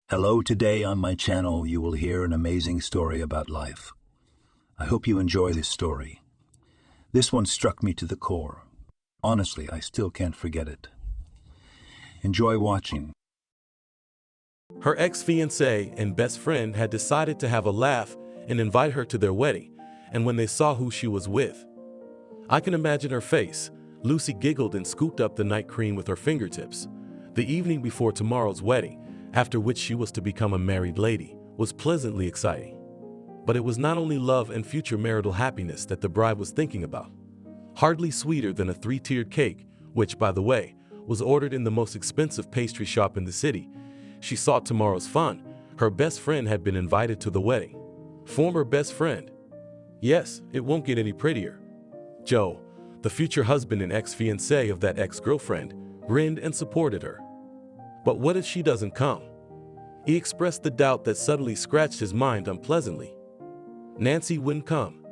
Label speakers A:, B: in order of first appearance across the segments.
A: Hello, today on my channel you will hear an amazing story about life. I hope you enjoy this story. This one struck me to the core. Honestly, I still can't forget it. Enjoy watching.
B: Her ex-fiancé and best friend had decided to have a laugh and invite her to their wedding, and when they saw who she was with, I can imagine her face. Lucy giggled and scooped up the night cream with her fingertips. The evening before tomorrow's wedding, after which she was to become a married lady, was pleasantly exciting. But it was not only love and future marital happiness that the bride was thinking about. Hardly sweeter than a three-tiered cake, which, by the way, was ordered in the most expensive pastry shop in the city. She sought tomorrow's fun. Her best friend had been invited to the wedding. Former best friend. Yes, it won't get any prettier. Joe, the future husband and ex-fiancé of that ex-girlfriend, grinned and supported her. But what if she doesn't come? He expressed the doubt that suddenly scratched his mind unpleasantly. Nancy wouldn't come.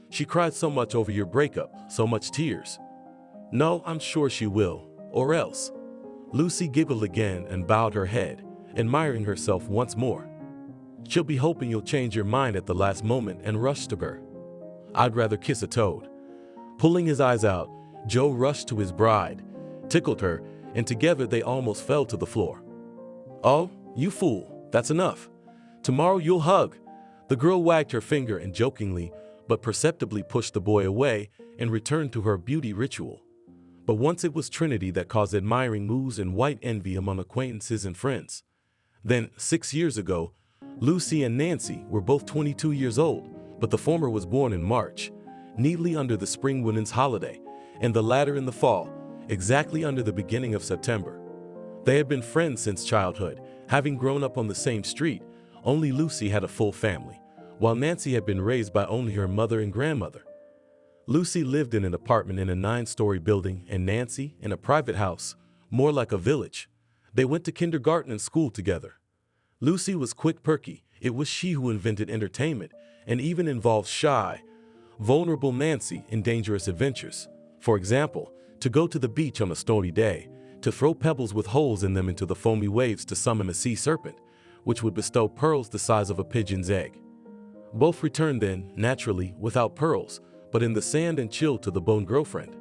B: She cried so much over your breakup, so much tears. No, I'm sure she will, or else. Lucy giggled again and bowed her head, admiring herself once more. She'll be hoping you'll change your mind at the last moment and rush to her. I'd rather kiss a toad. Pulling his eyes out, Joe rushed to his bride, tickled her, and together they almost fell to the floor. Oh, you fool, that's enough. Tomorrow you'll hug. The girl wagged her finger and jokingly, but perceptibly pushed the boy away and returned to her beauty ritual. But once it was Trinity that caused admiring moos and white envy among acquaintances and friends. Then, 6 years ago, Lucy and Nancy were both 22 years old, but the former was born in March, neatly under the spring women's holiday, and the latter in the fall, exactly under the beginning of September. They had been friends since childhood, having grown up on the same street. Only Lucy had a full family, while Nancy had been raised by only her mother and grandmother. Lucy lived in an apartment in a 9-story building, and Nancy in a private house, more like a village. They went to kindergarten and school together. Lucy was quick perky. It was she who invented entertainment and even involved shy, vulnerable Nancy in dangerous adventures. For example, to go to the beach on a stormy day, to throw pebbles with holes in them into the foamy waves to summon a sea serpent, which would bestow pearls the size of a pigeon's egg. Both returned then, naturally, without pearls, but in the sand and chilled to the bone girlfriend.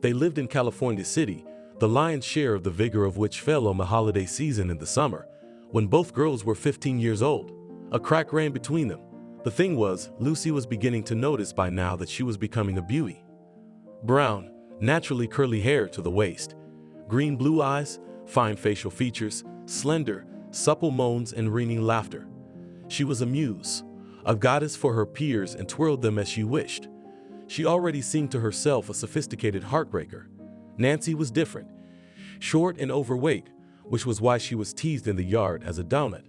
B: They lived in California City, the lion's share of the vigor of which fell on the holiday season in the summer, when both girls were 15 years old. A crack ran between them. The thing was, Lucy was beginning to notice by now that she was becoming a beauty. Brown, naturally curly hair to the waist, green blue eyes, fine facial features, slender, supple moans and ringing laughter. She was a muse, a goddess for her peers, and twirled them as she wished. She already seemed to herself a sophisticated heartbreaker. Nancy was different, short and overweight, which was why she was teased in the yard as a donut.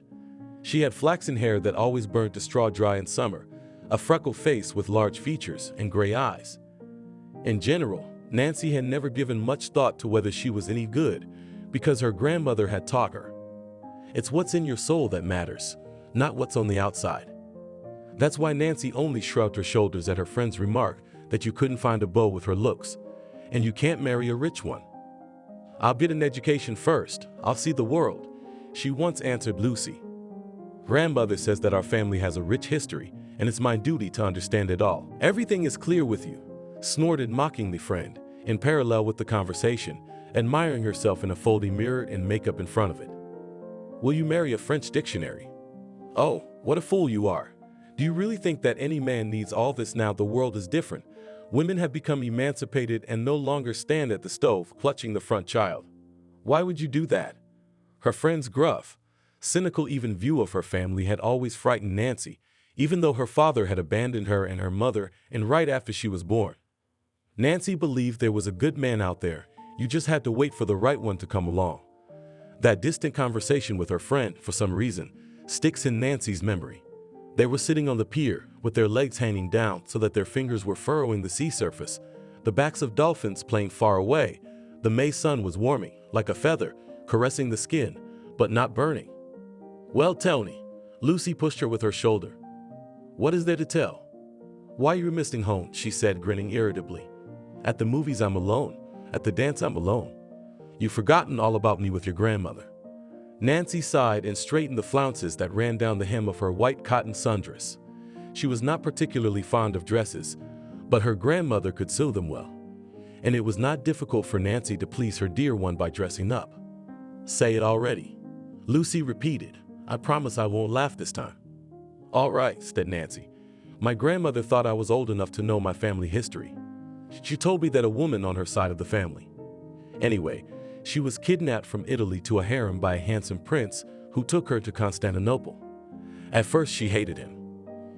B: She had flaxen hair that always burned to straw dry in summer, a freckled face with large features and gray eyes. In general, Nancy had never given much thought to whether she was any good, because her grandmother had taught her. It's what's in your soul that matters, not what's on the outside. That's why Nancy only shrugged her shoulders at her friend's remark that you couldn't find a beau with her looks, and you can't marry a rich one. I'll get an education first, I'll see the world, she once answered Lucy. Grandmother says that our family has a rich history, and it's my duty to understand it all. Everything is clear with you, snorted mockingly friend, in parallel with the conversation, admiring herself in a folding mirror and makeup in front of it. Will you marry a French dictionary? Oh, what a fool you are. Do you really think that any man needs all this now the world is different? Women have become emancipated and no longer stand at the stove clutching the front child. Why would you do that? Her friend's gruff, cynical even view of her family had always frightened Nancy, even though her father had abandoned her and her mother and right after she was born. Nancy believed there was a good man out there, you just had to wait for the right one to come along. That distant conversation with her friend, for some reason, sticks in Nancy's memory. They were sitting on the pier, with their legs hanging down so that their fingers were furrowing the sea surface, the backs of dolphins playing far away. The May sun was warming, like a feather, caressing the skin, but not burning. Well, tell me, Lucy pushed her with her shoulder. What is there to tell? Why are you missing home? She said, grinning irritably. At the movies I'm alone. At the dance I'm alone. You've forgotten all about me with your grandmother. Nancy sighed and straightened the flounces that ran down the hem of her white cotton sundress. She was not particularly fond of dresses, but her grandmother could sew them well, and it was not difficult for Nancy to please her dear one by dressing up. "Say it already," Lucy repeated. "I promise I won't laugh this time." "All right," said Nancy. "My grandmother thought I was old enough to know my family history. She told me that a woman on her side of the family. Anyway, she was kidnapped from Italy to a harem by a handsome prince who took her to Constantinople. At first she hated him.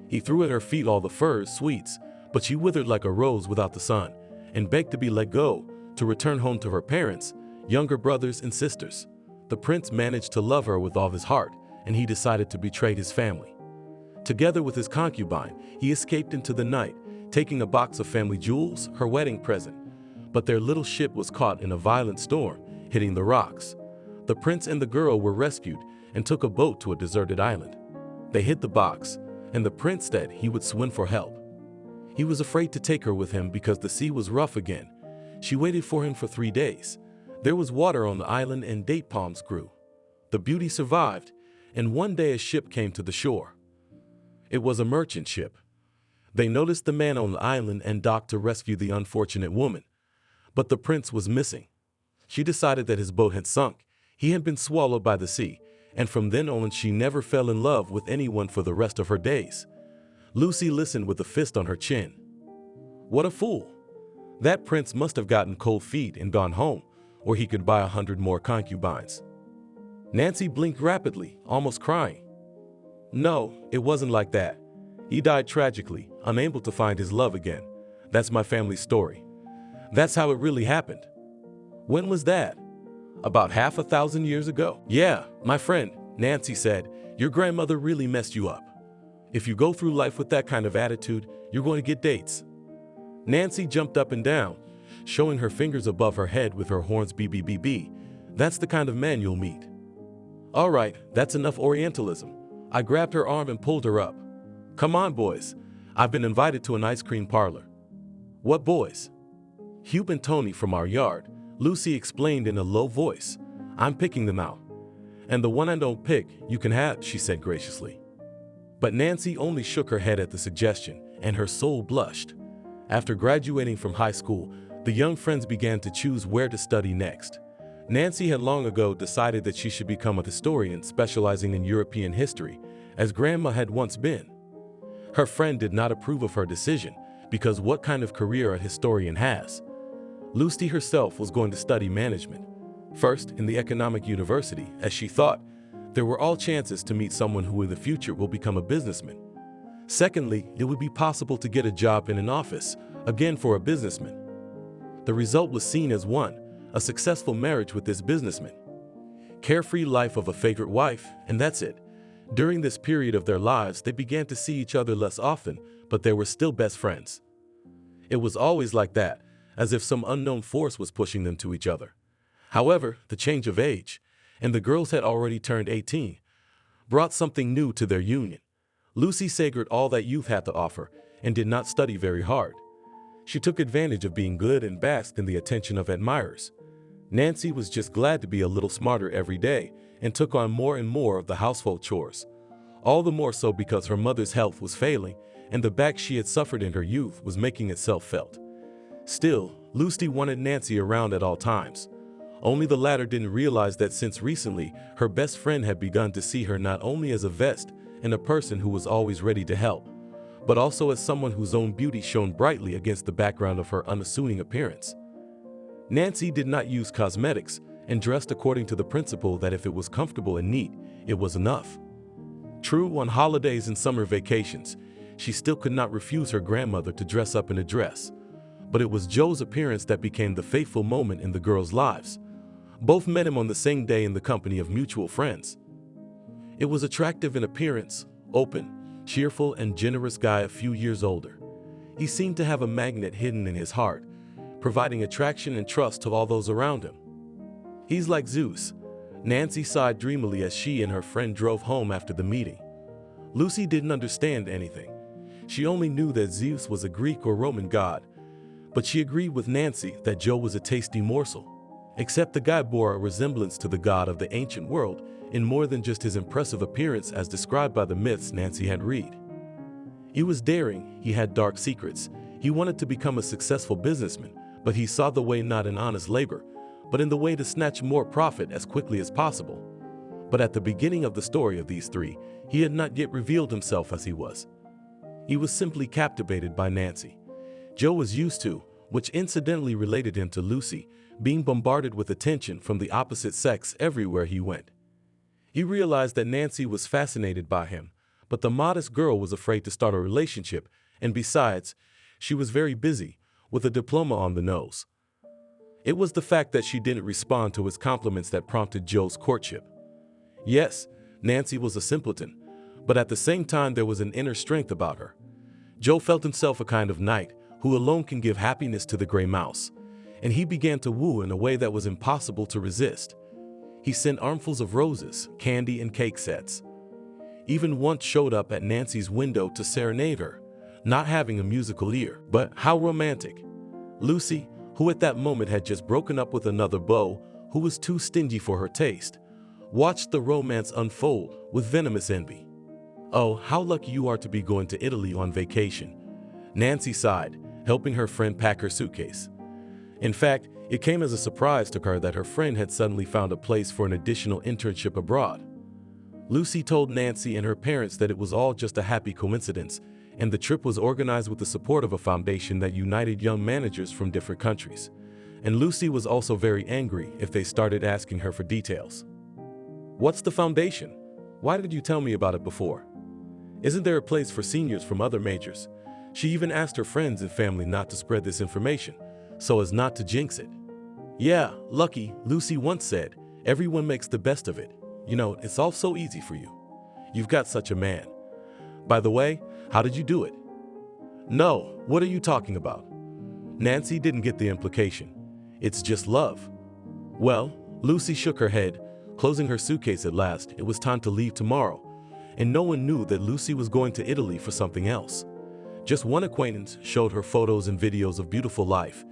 B: He threw at her feet all the furs, sweets, but she withered like a rose without the sun and begged to be let go, to return home to her parents, younger brothers and sisters. The prince managed to love her with all his heart, and he decided to betray his family. Together with his concubine, he escaped into the night, taking a box of family jewels, her wedding present. But their little ship was caught in a violent storm, hitting the rocks. The prince and the girl were rescued and took a boat to a deserted island. They hid the box, and the prince said he would swim for help. He was afraid to take her with him because the sea was rough again. She waited for him for 3 days. There was water on the island and date palms grew. The beauty survived, and one day a ship came to the shore. It was a merchant ship. They noticed the man on the island and docked to rescue the unfortunate woman. But the prince was missing. She decided that his boat had sunk. He had been swallowed by the sea, and from then on she never fell in love with anyone for the rest of her days. Lucy listened with a fist on her chin. What a fool! That prince must have gotten cold feet and gone home, or he could buy 100 more concubines. Nancy blinked rapidly, almost crying. No, it wasn't like that. He died tragically, unable to find his love again. That's my family's story. That's how it really happened. When was that? About 500 years ago. Yeah, my friend, Nancy said, your grandmother really messed you up. If you go through life with that kind of attitude, you're going to get dates. Nancy jumped up and down, showing her fingers above her head with her horns BBBB. That's the kind of man you'll meet. All right, that's enough Orientalism. I grabbed her arm and pulled her up. Come on, boys. I've been invited to an ice cream parlor. What boys? Hugh and Tony from our yard, Lucy explained in a low voice. I'm picking them out. And the one I don't pick, you can have, she said graciously. But Nancy only shook her head at the suggestion, and her soul blushed. After graduating from high school, the young friends began to choose where to study next. Nancy had long ago decided that she should become a historian specializing in European history, as Grandma had once been. Her friend did not approve of her decision, because what kind of career a historian has? Lucy herself was going to study management. First, in the economic university, as she thought, there were all chances to meet someone who in the future will become a businessman. Secondly, it would be possible to get a job in an office, again for a businessman. The result was seen as one, a successful marriage with this businessman. Carefree life of a favorite wife, and that's it. During this period of their lives, they began to see each other less often, but they were still best friends. It was always like that, as if some unknown force was pushing them to each other. However, the change of age, and the girls had already turned 18, brought something new to their union. Lucy savored all that youth had to offer and did not study very hard. She took advantage of being good and basked in the attention of admirers. Nancy was just glad to be a little smarter every day and took on more and more of the household chores. All the more so because her mother's health was failing and the back she had suffered in her youth was making itself felt. Still, Lucy wanted Nancy around at all times. Only the latter didn't realize that since recently, her best friend had begun to see her not only as a vest and a person who was always ready to help, but also as someone whose own beauty shone brightly against the background of her unassuming appearance. Nancy did not use cosmetics and dressed according to the principle that if it was comfortable and neat, it was enough. True, on holidays and summer vacations, she still could not refuse her grandmother to dress up in a dress. But it was Joe's appearance that became the fateful moment in the girls' lives. Both met him on the same day in the company of mutual friends. It was attractive in appearance, open, cheerful, and generous guy a few years older. He seemed to have a magnet hidden in his heart, providing attraction and trust to all those around him. He's like Zeus. Nancy sighed dreamily as she and her friend drove home after the meeting. Lucy didn't understand anything. She only knew that Zeus was a Greek or Roman god, but she agreed with Nancy that Joe was a tasty morsel. Except the guy bore a resemblance to the god of the ancient world in more than just his impressive appearance as described by the myths Nancy had read. He was daring, he had dark secrets, he wanted to become a successful businessman, but he saw the way not in honest labor, but in the way to snatch more profit as quickly as possible. But at the beginning of the story of these three, he had not yet revealed himself as he was. He was simply captivated by Nancy. Joe was used to, which incidentally related him to Lucy, being bombarded with attention from the opposite sex everywhere he went. He realized that Nancy was fascinated by him, but the modest girl was afraid to start a relationship, and besides, she was very busy, with a diploma on the nose. It was the fact that she didn't respond to his compliments that prompted Joe's courtship. Yes, Nancy was a simpleton, but at the same time there was an inner strength about her. Joe felt himself a kind of knight who alone can give happiness to the gray mouse, and he began to woo in a way that was impossible to resist. He sent armfuls of roses, candy, and cake sets. Even once showed up at Nancy's window to serenade her, not having a musical ear, but how romantic. Lucy, who at that moment had just broken up with another beau who was too stingy for her taste, watched the romance unfold with venomous envy. "Oh, how lucky you are to be going to Italy on vacation," Nancy sighed, helping her friend pack her suitcase. In fact, it came as a surprise to her that her friend had suddenly found a place for an additional internship abroad. Lucy told Nancy and her parents that it was all just a happy coincidence, and the trip was organized with the support of a foundation that united young managers from different countries. And Lucy was also very angry if they started asking her for details. "What's the foundation? Why did you tell me about it before? Isn't there a place for seniors from other majors?" She even asked her friends and family not to spread this information, so as not to jinx it. "Yeah, lucky," Lucy once said, "everyone makes the best of it. You know, it's all so easy for you. You've got such a man. By the way, how did you do it?" "No, what are you talking about?" Nancy didn't get the implication. "It's just love." Well, Lucy shook her head, closing her suitcase at last. It was time to leave tomorrow, and no one knew that Lucy was going to Italy for something else. Just one acquaintance showed her photos and videos of beautiful life,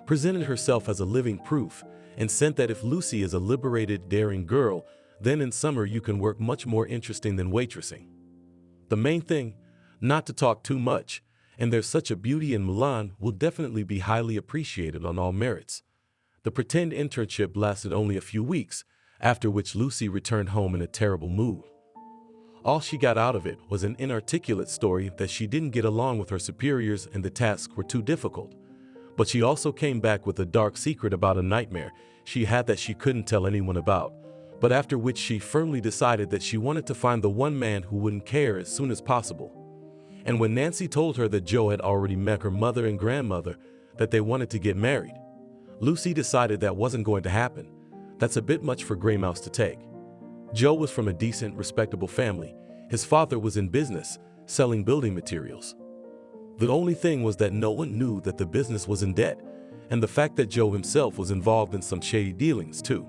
B: presented herself as a living proof, and sent that if Lucy is a liberated, daring girl, then in summer you can work much more interesting than waitressing. The main thing, not to talk too much, and there's such a beauty in Milan will definitely be highly appreciated on all merits. The pretend internship lasted only a few weeks, after which Lucy returned home in a terrible mood. All she got out of it was an inarticulate story that she didn't get along with her superiors and the tasks were too difficult. But she also came back with a dark secret about a nightmare she had that she couldn't tell anyone about, but after which she firmly decided that she wanted to find the one man who wouldn't care as soon as possible. And when Nancy told her that Joe had already met her mother and grandmother, that they wanted to get married, Lucy decided that wasn't going to happen. That's a bit much for Gray Mouse to take. Joe was from a decent, respectable family. His father was in business, selling building materials. The only thing was that no one knew that the business was in debt, and the fact that Joe himself was involved in some shady dealings too.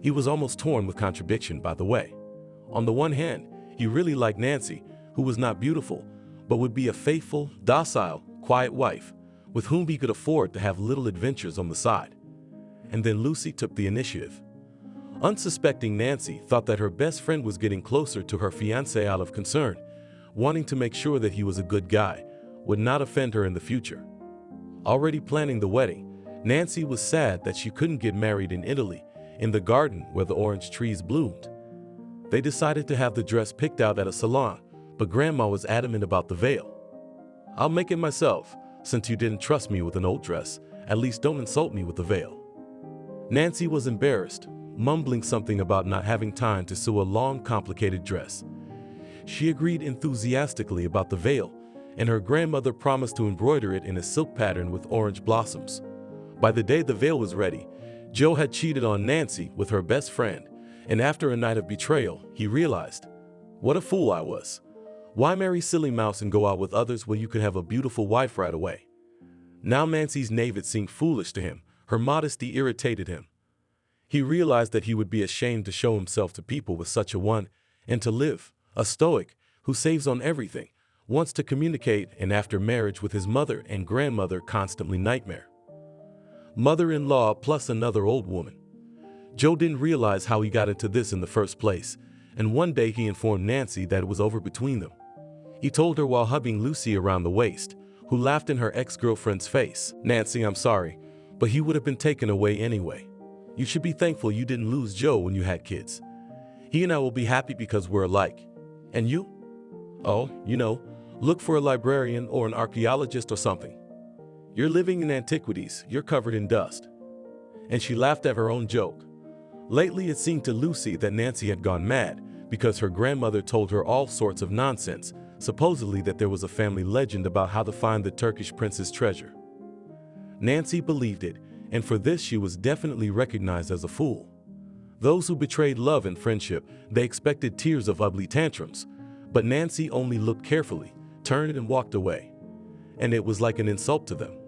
B: He was almost torn with contradiction, by the way. On the one hand, he really liked Nancy, who was not beautiful, but would be a faithful, docile, quiet wife, with whom he could afford to have little adventures on the side. And then Lucy took the initiative. Unsuspecting Nancy thought that her best friend was getting closer to her fiancé out of concern, wanting to make sure that he was a good guy, would not offend her in the future. Already planning the wedding, Nancy was sad that she couldn't get married in Italy, in the garden where the orange trees bloomed. They decided to have the dress picked out at a salon, but Grandma was adamant about the veil. "I'll make it myself, since you didn't trust me with an old dress. At least don't insult me with the veil." Nancy was embarrassed, mumbling something about not having time to sew a long, complicated dress. She agreed enthusiastically about the veil, and her grandmother promised to embroider it in a silk pattern with orange blossoms. By the day the veil was ready, Joe had cheated on Nancy with her best friend, and after a night of betrayal, he realized, "What a fool I was. Why marry Silly Mouse and go out with others when you could have a beautiful wife right away?" Now Nancy's naivete seemed foolish to him. Her modesty irritated him. He realized that he would be ashamed to show himself to people with such a one, and to live, a stoic, who saves on everything, wants to communicate, and after marriage with his mother and grandmother constantly nightmare. Mother-in-law plus another old woman. Joe didn't realize how he got into this in the first place, and one day he informed Nancy that it was over between them. He told her while hugging Lucy around the waist, who laughed in her ex-girlfriend's face. "Nancy, I'm sorry, but he would have been taken away anyway. You should be thankful you didn't lose Joe when you had kids. He and I will be happy because we're alike. And you? Oh, look for a librarian or an archaeologist or something. You're living in antiquities, you're covered in dust." And she laughed at her own joke. Lately it seemed to Lucy that Nancy had gone mad because her grandmother told her all sorts of nonsense, supposedly that there was a family legend about how to find the Turkish prince's treasure. Nancy believed it, and for this she was definitely recognized as a fool. Those who betrayed love and friendship, they expected tears of ugly tantrums, but Nancy only looked carefully, turned and walked away. And it was like an insult to them.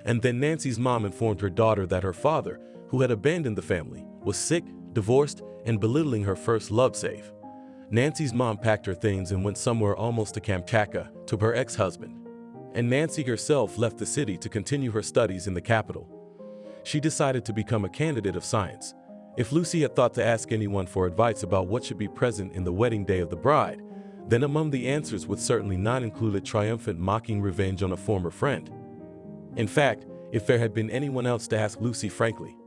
B: And then Nancy's mom informed her daughter that her father, who had abandoned the family, was sick, divorced, and belittling her first love save. Nancy's mom packed her things and went somewhere almost to Kamchatka to her ex-husband. And Nancy herself left the city to continue her studies in the capital. She decided to become a candidate of science. If Lucy had thought to ask anyone for advice about what should be present in the wedding day of the bride, then among the answers would certainly not include a triumphant mocking revenge on a former friend. In fact, if there had been anyone else to ask Lucy frankly,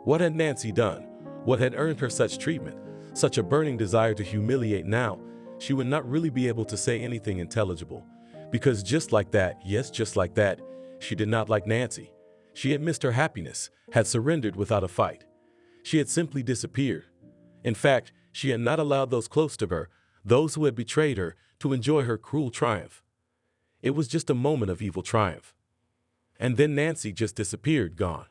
B: what had Nancy done? What had earned her such treatment, such a burning desire to humiliate now? She would not really be able to say anything intelligible, because just like that, yes, just like that, she did not like Nancy. She had missed her happiness, had surrendered without a fight. She had simply disappeared. In fact, she had not allowed those close to her, those who had betrayed her, to enjoy her cruel triumph. It was just a moment of evil triumph. And then Nancy just disappeared, gone.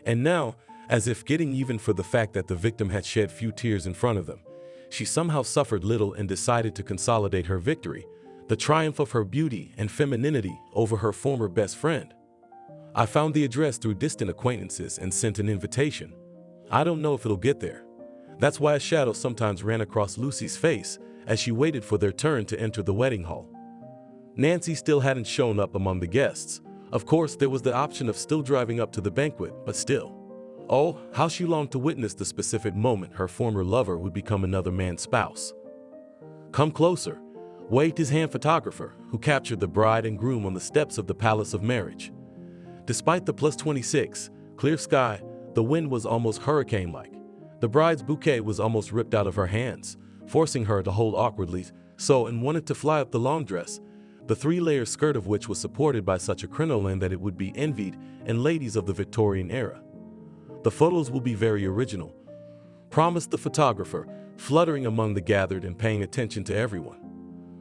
B: And now, as if getting even for the fact that the victim had shed few tears in front of them, she somehow suffered little and decided to consolidate her victory, the triumph of her beauty and femininity over her former best friend. I found the address through distant acquaintances and sent an invitation. I don't know if it'll get there. That's why a shadow sometimes ran across Lucy's face as she waited for their turn to enter the wedding hall. Nancy still hadn't shown up among the guests. Of course, there was the option of still driving up to the banquet, but still. Oh, how she longed to witness the specific moment her former lover would become another man's spouse. "Come closer," waved his hand photographer, who captured the bride and groom on the steps of the Palace of Marriage. Despite the +26, clear sky, the wind was almost hurricane-like. The bride's bouquet was almost ripped out of her hands, forcing her to hold awkwardly and wanted to fly up the long dress, the 3-layer skirt of which was supported by such a crinoline that it would be envied in ladies of the Victorian era. "The photos will be very original," promised the photographer, fluttering among the gathered and paying attention to everyone.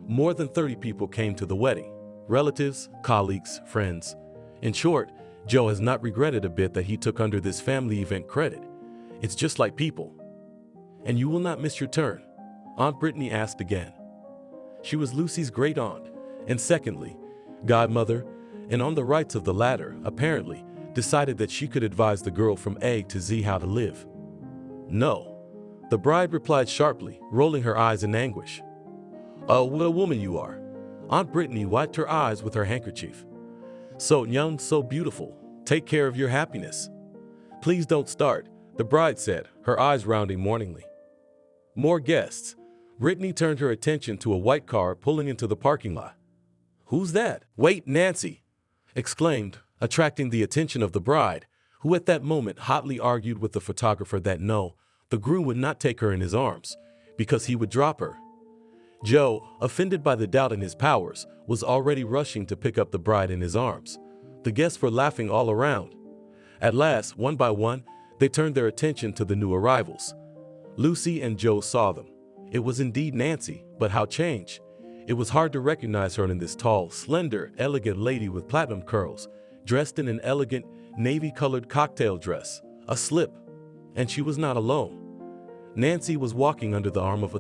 B: More than 30 people came to the wedding, relatives, colleagues, friends. In short, Joe has not regretted a bit that he took under this family event credit. It's just like people. "And you will not miss your turn?" Aunt Brittany asked again. She was Lucy's great aunt, and secondly, godmother, and on the rights of the latter, apparently, decided that she could advise the girl from A to Z how to live. "No," the bride replied sharply, rolling her eyes in anguish. "Oh, what a woman you are." Aunt Brittany wiped her eyes with her handkerchief. "So young, so beautiful. Take care of your happiness." "Please don't start," the bride said, her eyes rounding mourningly. More guests. Brittany turned her attention to a white car pulling into the parking lot. "Who's that?" "Wait, Nancy!" exclaimed, attracting the attention of the bride, who at that moment hotly argued with the photographer that no, the groom would not take her in his arms, because he would drop her. Joe, offended by the doubt in his powers, was already rushing to pick up the bride in his arms. The guests were laughing all around. At last, one by one, they turned their attention to the new arrivals. Lucy and Joe saw them. It was indeed Nancy, but how changed. It was hard to recognize her in this tall, slender, elegant lady with platinum curls, dressed in an elegant, navy-colored cocktail dress, a slip. And she was not alone. Nancy was walking under the arm of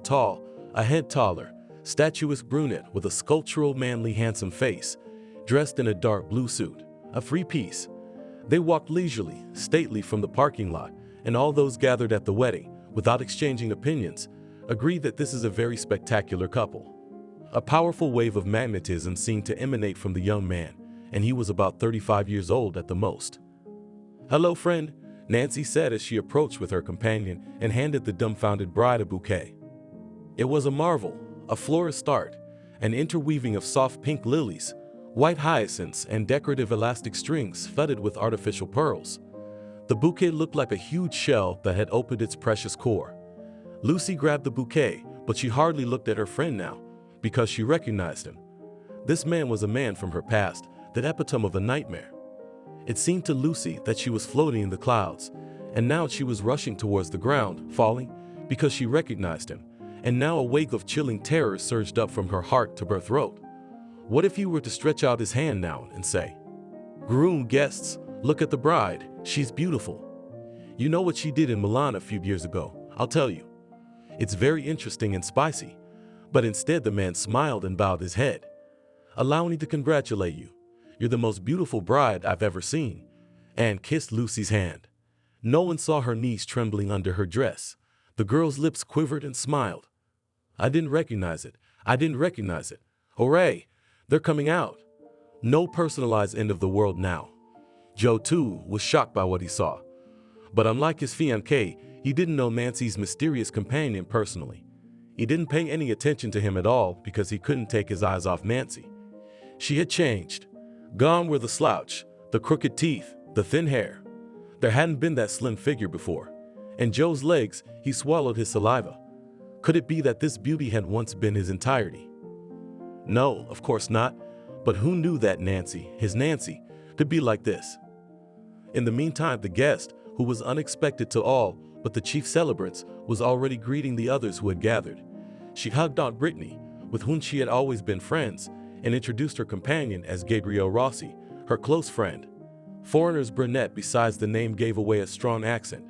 B: a head taller, statuesque brunette with a sculptural, manly, handsome face, dressed in a dark blue suit, a three-piece. They walked leisurely, stately from the parking lot, and all those gathered at the wedding, without exchanging opinions, agreed that this is a very spectacular couple. A powerful wave of magnetism seemed to emanate from the young man, and he was about 35 years old at the most. "Hello, friend," Nancy said as she approached with her companion and handed the dumbfounded bride a bouquet. It was a marvel, a florist's art, an interweaving of soft pink lilies, white hyacinths, and decorative elastic strings studded with artificial pearls. The bouquet looked like a huge shell that had opened its precious core. Lucy grabbed the bouquet, but she hardly looked at her friend now, because she recognized him. This man was a man from her past, that epitome of a nightmare. It seemed to Lucy that she was floating in the clouds, and now she was rushing towards the ground, falling, because she recognized him, and now a wave of chilling terror surged up from her heart to her throat. What if he were to stretch out his hand now and say, "Groom, guests, look at the bride, she's beautiful. You know what she did in Milan a few years ago, I'll tell you. It's very interesting and spicy." But instead the man smiled and bowed his head. "Allow me to congratulate you. You're the most beautiful bride I've ever seen," and kissed Lucy's hand. No one saw her knees trembling under her dress. The girl's lips quivered and smiled. "I didn't recognize it. I didn't recognize it. Hooray! They're coming out." No personalized end of the world now. Joe, too, was shocked by what he saw. But unlike his fiancé, he didn't know Nancy's mysterious companion personally. He didn't pay any attention to him at all because he couldn't take his eyes off Nancy. She had changed. Gone were the slouch, the crooked teeth, the thin hair. There hadn't been that slim figure before. And Joe's legs, he swallowed his saliva. Could it be that this beauty had once been his entirety? No, of course not. But who knew that Nancy, his Nancy, could be like this? In the meantime, the guest, who was unexpected to all but the chief celebrants, was already greeting the others who had gathered. She hugged Aunt Brittany, with whom she had always been friends, and introduced her companion as Gabrielle Rossi, her close friend. Foreigner's brunette besides the name gave away a strong accent.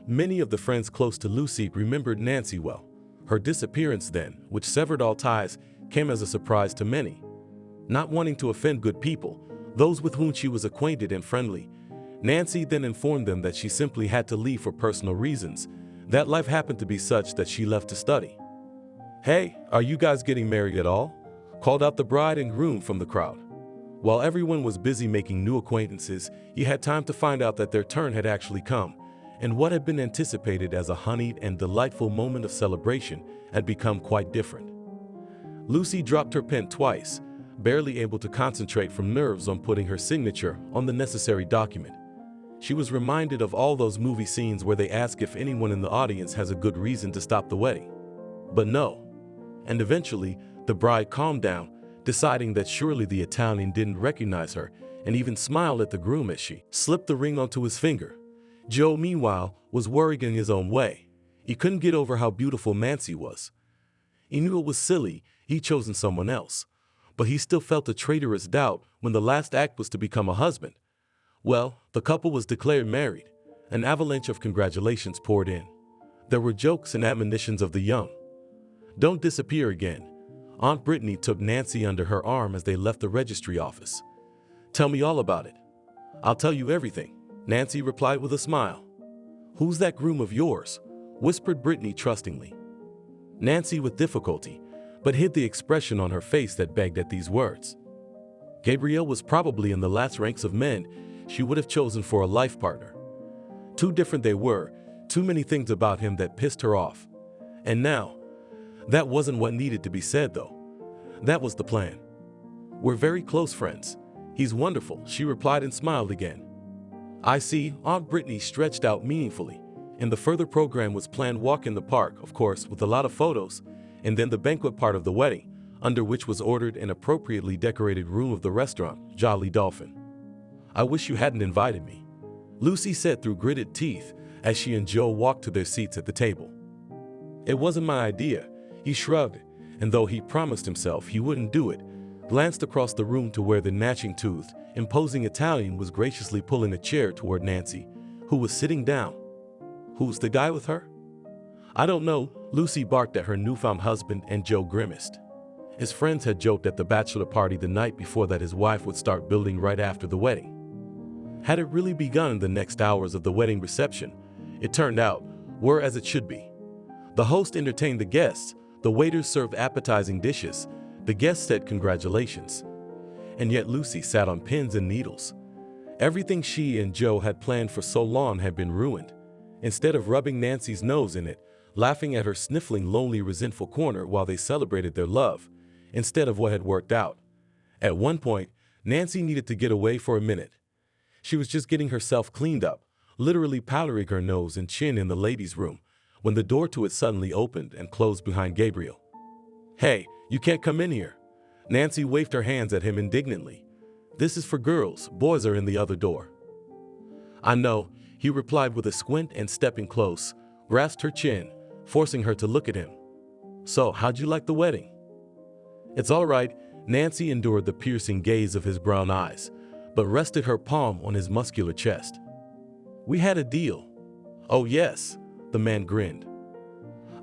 B: Many of the friends close to Lucy remembered Nancy well. Her disappearance then, which severed all ties, came as a surprise to many. Not wanting to offend good people, those with whom she was acquainted and friendly, Nancy then informed them that she simply had to leave for personal reasons, that life happened to be such that she left to study. "Hey, are you guys getting married at all?" called out the bride and groom from the crowd. While everyone was busy making new acquaintances, he had time to find out that their turn had actually come, and what had been anticipated as a honeyed and delightful moment of celebration had become quite different. Lucy dropped her pen twice, barely able to concentrate from nerves on putting her signature on the necessary document. She was reminded of all those movie scenes where they ask if anyone in the audience has a good reason to stop the wedding. But no. And eventually, the bride calmed down, deciding that surely the Italian didn't recognize her, and even smiled at the groom as she slipped the ring onto his finger. Joe, meanwhile, was worried in his own way. He couldn't get over how beautiful Nancy was. He knew it was silly, he'd chosen someone else. But he still felt a traitorous doubt when the last act was to become a husband. Well, the couple was declared married. An avalanche of congratulations poured in. There were jokes and admonitions of the young. "Don't disappear again." Aunt Brittany took Nancy under her arm as they left the registry office. "Tell me all about it." "I'll tell you everything," Nancy replied with a smile. "Who's that groom of yours?" whispered Brittany trustingly. Nancy with difficulty, but hid the expression on her face that begged at these words. Gabrielle was probably in the last ranks of men she would have chosen for a life partner. Too different they were, too many things about him that pissed her off. And now, that wasn't what needed to be said though. That was the plan. "We're very close friends. He's wonderful," she replied and smiled again. "I see." Aunt Brittany stretched out meaningfully, and the further program was planned walk in the park, of course, with a lot of photos, and then the banquet part of the wedding, under which was ordered an appropriately decorated room of the restaurant, Jolly Dolphin. "I wish you hadn't invited me," Lucy said through gritted teeth as she and Joe walked to their seats at the table. "It wasn't my idea," he shrugged, and though he promised himself he wouldn't do it, glanced across the room to where the gnashing-toothed, imposing Italian was graciously pulling a chair toward Nancy, who was sitting down. "Who's the guy with her?" "I don't know," Lucy barked at her newfound husband, and Joe grimaced. His friends had joked at the bachelor party the night before that his wife would start building right after the wedding. Had it really begun in the next hours of the wedding reception, it turned out were as it should be. The host entertained the guests, the waiters served appetizing dishes, the guests said congratulations. And yet Lucy sat on pins and needles. Everything she and Joe had planned for so long had been ruined. Instead of rubbing Nancy's nose in it, laughing at her sniffling, lonely, resentful corner while they celebrated their love, instead of what had worked out. At one point, Nancy needed to get away for a minute. She was just getting herself cleaned up, literally powdering her nose and chin in the ladies' room, when the door to it suddenly opened and closed behind Gabriel. "Hey, you can't come in here." Nancy waved her hands at him indignantly. "This is for girls, boys are in the other door." "I know," he replied with a squint and stepping close, grasped her chin, forcing her to look at him. "So, how'd you like the wedding?" "It's all right." Nancy endured the piercing gaze of his brown eyes, but rested her palm on his muscular chest. "We had a deal." "Oh yes," the man grinned.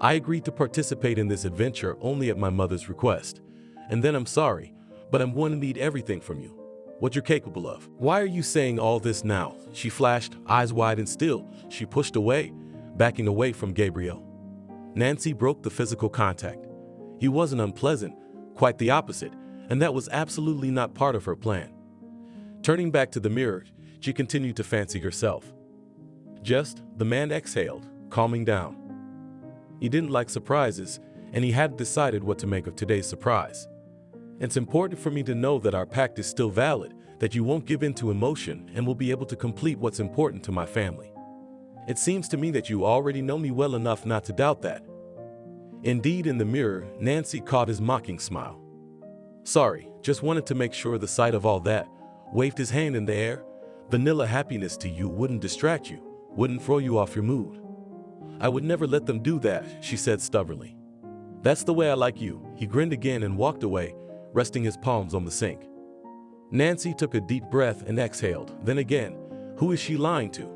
B: "I agreed to participate in this adventure only at my mother's request. And then I'm sorry, but I'm going to need everything from you. What you're capable of." "Why are you saying all this now?" she flashed, eyes wide, and still she pushed away, backing away from Gabriel. Nancy broke the physical contact. He wasn't unpleasant, quite the opposite, and that was absolutely not part of her plan. Turning back to the mirror, she continued to fancy herself. The man exhaled, calming down. He didn't like surprises, and he hadn't decided what to make of today's surprise. "It's important for me to know that our pact is still valid, that you won't give in to emotion and will be able to complete what's important to my family. It seems to me that you already know me well enough not to doubt that." Indeed, in the mirror, Nancy caught his mocking smile. "Sorry, just wanted to make sure the sight of all that," waved his hand in the air. "Vanilla happiness to you wouldn't distract you, wouldn't throw you off your mood." "I would never let them do that," she said stubbornly. "That's the way I like you." He grinned again and walked away, resting his palms on the sink. Nancy took a deep breath and exhaled. Then again, who is she lying to?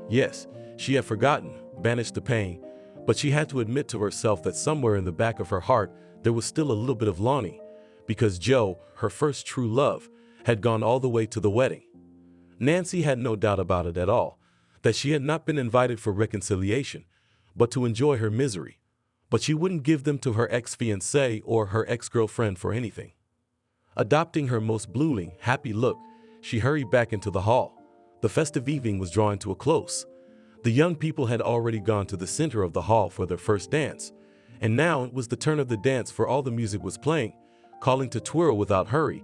B: Yes, she had forgotten, banished the pain, but she had to admit to herself that somewhere in the back of her heart there was still a little bit of longing, because Joe, her first true love, had gone all the way to the wedding. Nancy had no doubt about it at all, that she had not been invited for reconciliation, but to enjoy her misery. But she wouldn't give them to her ex-fiancé or her ex-girlfriend for anything. Adopting her most blooming, happy look, she hurried back into the hall. The festive evening was drawing to a close. The young people had already gone to the center of the hall for their first dance, and now it was the turn of the dance, for all the music was playing, calling to twirl without hurry,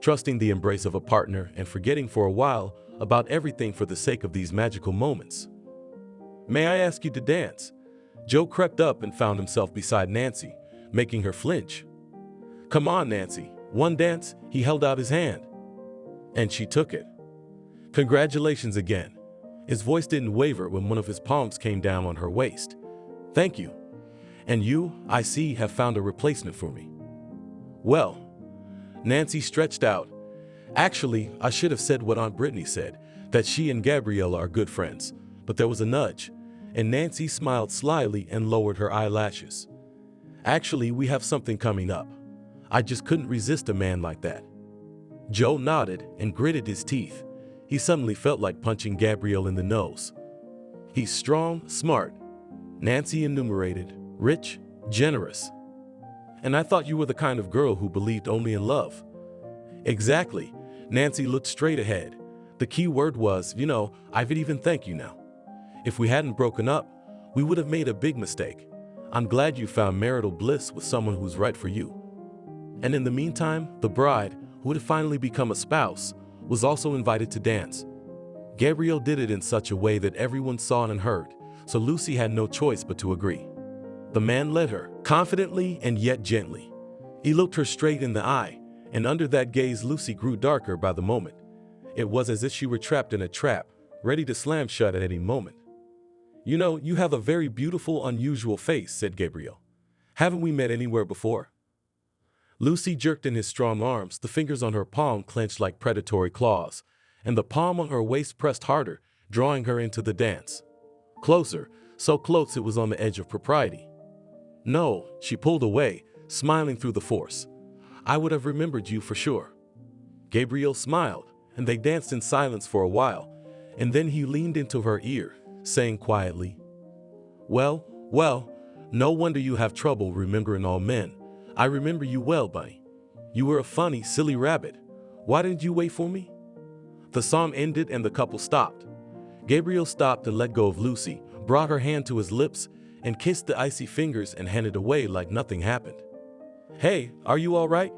B: trusting the embrace of a partner and forgetting for a while about everything for the sake of these magical moments. "May I ask you to dance?" Joe crept up and found himself beside Nancy, making her flinch. "Come on, Nancy, one dance." He held out his hand, and she took it. "Congratulations again." His voice didn't waver when one of his palms came down on her waist. "Thank you. And you, I see, have found a replacement for me." "Well," Nancy stretched out. "Actually, I should have said what Aunt Brittany said, that she and Gabrielle are good friends." But there was a nudge, and Nancy smiled slyly and lowered her eyelashes. "Actually, we have something coming up. I just couldn't resist a man like that." Joe nodded and gritted his teeth. He suddenly felt like punching Gabrielle in the nose. "He's strong, smart," Nancy enumerated, "rich, generous. And I thought you were the kind of girl who believed only in love." "Exactly." Nancy looked straight ahead. The key word was, I could even thank you now. If we hadn't broken up, we would have made a big mistake. I'm glad you found marital bliss with someone who's right for you." And in the meantime, the bride, who had finally become a spouse, was also invited to dance. Gabrielle did it in such a way that everyone saw and heard, so Lucy had no choice but to agree. The man led her, confidently and yet gently. He looked her straight in the eye, and under that gaze Lucy grew darker by the moment. It was as if she were trapped in a trap, ready to slam shut at any moment. You have a very beautiful, unusual face," said Gabrielle. "Haven't we met anywhere before?" Lucy jerked in his strong arms, the fingers on her palm clenched like predatory claws, and the palm on her waist pressed harder, drawing her into the dance. Closer, so close it was on the edge of propriety. "No," she pulled away, smiling through the force. "I would have remembered you for sure." Gabrielle smiled, and they danced in silence for a while, and then he leaned into her ear, saying quietly, Well, no wonder you have trouble remembering all men. I remember you well, Bunny. You were a funny, silly rabbit. Why didn't you wait for me?" The song ended and the couple stopped. Gabriel stopped and let go of Lucy, brought her hand to his lips, and kissed the icy fingers and handed away like nothing happened. "Hey, are you all right?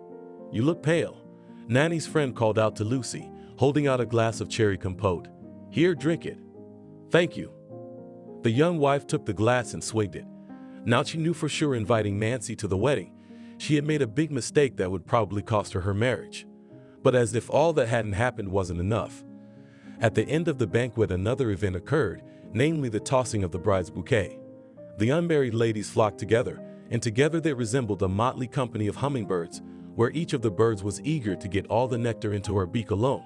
B: You look pale." Nanny's friend called out to Lucy, holding out a glass of cherry compote. "Here, drink it." "Thank you." The young wife took the glass and swigged it. Now she knew for sure inviting Nancy to the wedding, she had made a big mistake that would probably cost her her marriage. But as if all that hadn't happened wasn't enough, at the end of the banquet another event occurred, namely the tossing of the bride's bouquet. The unmarried ladies flocked together, and together they resembled a motley company of hummingbirds, where each of the birds was eager to get all the nectar into her beak alone.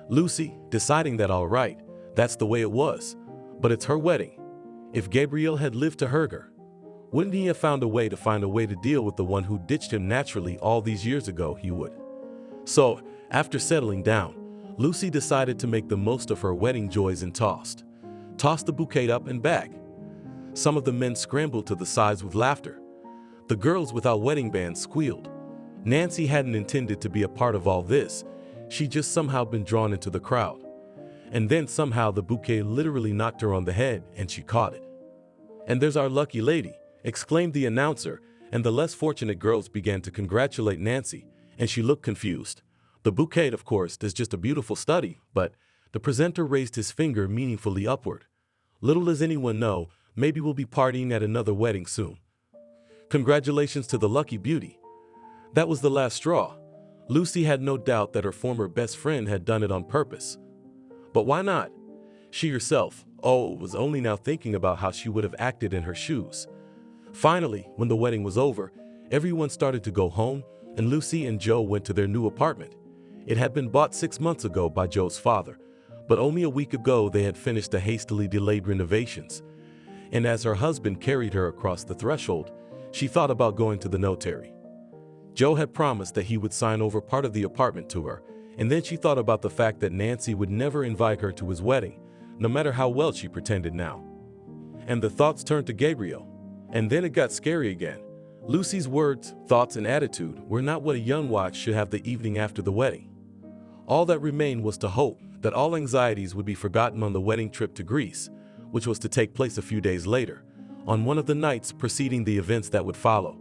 B: Lucy, deciding that all right, that's the way it was, but it's her wedding. If Gabriel had lived to hurt her, wouldn't he have found a way to deal with the one who ditched him naturally all these years ago? He would. So, after settling down, Lucy decided to make the most of her wedding joys and tossed the bouquet up and back. Some of the men scrambled to the sides with laughter. The girls without wedding bands squealed. Nancy hadn't intended to be a part of all this. She'd just somehow been drawn into the crowd. And then somehow the bouquet literally knocked her on the head and she caught it. "And there's our lucky lady," exclaimed the announcer, and the less fortunate girls began to congratulate Nancy, and she looked confused. The bouquet, of course, is just a beautiful study, but the presenter raised his finger meaningfully upward. "Little does anyone know, maybe we'll be partying at another wedding soon." Congratulations to the lucky beauty. That was the last straw. Lucy had no doubt that her former best friend had done it on purpose. But why not? She herself, was only now thinking about how she would have acted in her shoes. Finally, when the wedding was over, everyone started to go home, and Lucy and Joe went to their new apartment. It had been bought 6 months ago by Joe's father, but only a week ago they had finished the hastily delayed renovations. And as her husband carried her across the threshold, she thought about going to the notary. Joe had promised that he would sign over part of the apartment to her, and then she thought about the fact that Nancy would never invite her to his wedding, no matter how well she pretended now. And the thoughts turned to Gabriel. And then it got scary again. Lucy's words, thoughts, and attitude were not what a young wife should have the evening after the wedding. All that remained was to hope that all anxieties would be forgotten on the wedding trip to Greece, which was to take place a few days later, on one of the nights preceding the events that would follow.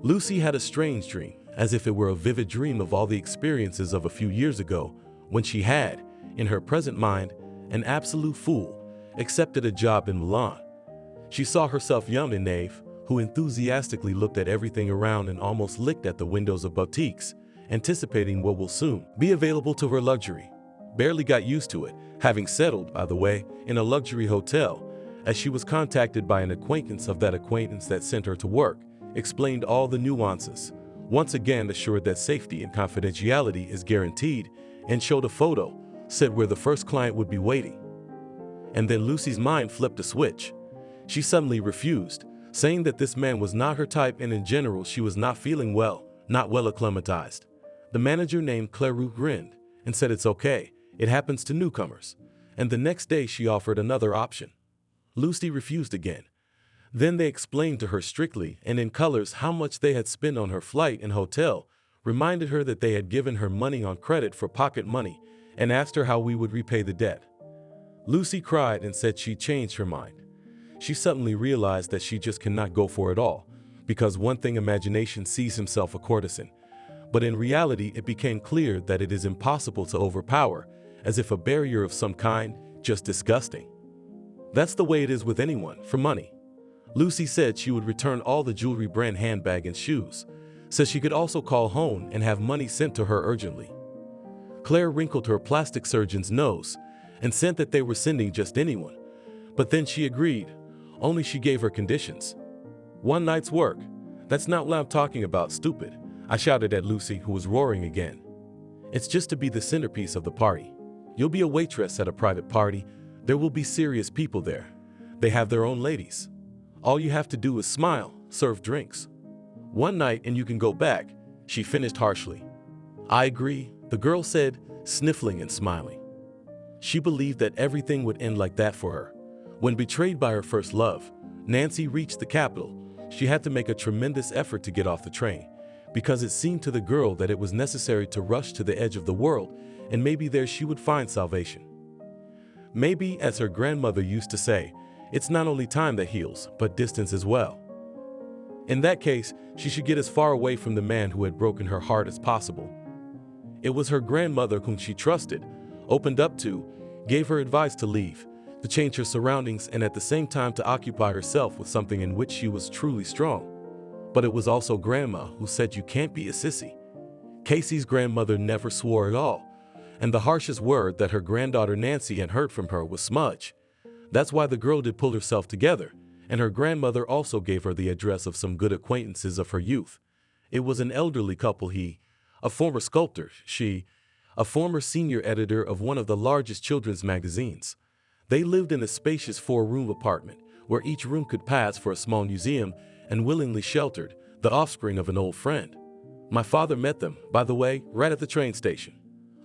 B: Lucy had a strange dream, as if it were a vivid dream of all the experiences of a few years ago, when she had, in her present mind, an absolute fool, accepted a job in Milan. She saw herself young and naive, who enthusiastically looked at everything around and almost licked at the windows of boutiques, anticipating what will soon be available to her luxury. Barely got used to it, having settled, by the way, in a luxury hotel, as she was contacted by an acquaintance of that acquaintance that sent her to work, explained all the nuances, once again assured that safety and confidentiality is guaranteed, and showed a photo, said where the first client would be waiting. And then Lucy's mind flipped a switch. She suddenly refused, saying that this man was not her type and in general she was not feeling well, not well acclimatized. The manager named Clairou grinned and said it's okay, it happens to newcomers. And the next day she offered another option. Lucy refused again. Then they explained to her strictly and in colors how much they had spent on her flight and hotel, reminded her that they had given her money on credit for pocket money, and asked her how we would repay the debt. Lucy cried and said she changed her mind. She suddenly realized that she just cannot go for it all, because one thing imagination sees himself a courtesan, but in reality it became clear that it is impossible to overpower, as if a barrier of some kind, just disgusting. That's the way it is with anyone, for money. Lucy said she would return all the jewelry, brand handbag, and shoes, said she could also call home and have money sent to her urgently. Claire wrinkled her plastic surgeon's nose and said that they were sending just anyone, but then she agreed, only she gave her conditions. One night's work. That's not what I'm talking about, stupid, I shouted at Lucy, who was roaring again. It's just to be the centerpiece of the party. You'll be a waitress at a private party. There will be serious people there. They have their own ladies. All you have to do is smile, serve drinks. One night and you can go back, she finished harshly. I agree, the girl said, sniffling and smiling. She believed that everything would end like that for her. When betrayed by her first love, Nancy reached the capital. She had to make a tremendous effort to get off the train, because it seemed to the girl that it was necessary to rush to the edge of the world, and maybe there she would find salvation. Maybe, as her grandmother used to say, it's not only time that heals, but distance as well. In that case, she should get as far away from the man who had broken her heart as possible. It was her grandmother whom she trusted, opened up to, gave her advice to leave, to change her surroundings, and at the same time to occupy herself with something in which she was truly strong. But it was also Grandma who said you can't be a sissy. Casey's grandmother never swore at all, and the harshest word that her granddaughter Nancy had heard from her was smudge. That's why the girl did pull herself together, and her grandmother also gave her the address of some good acquaintances of her youth. It was an elderly couple, he, a former sculptor, she, a former senior editor of one of the largest children's magazines. They lived in a spacious 4-room apartment, where each room could pass for a small museum, and willingly sheltered, the offspring of an old friend. My father met them, by the way, right at the train station.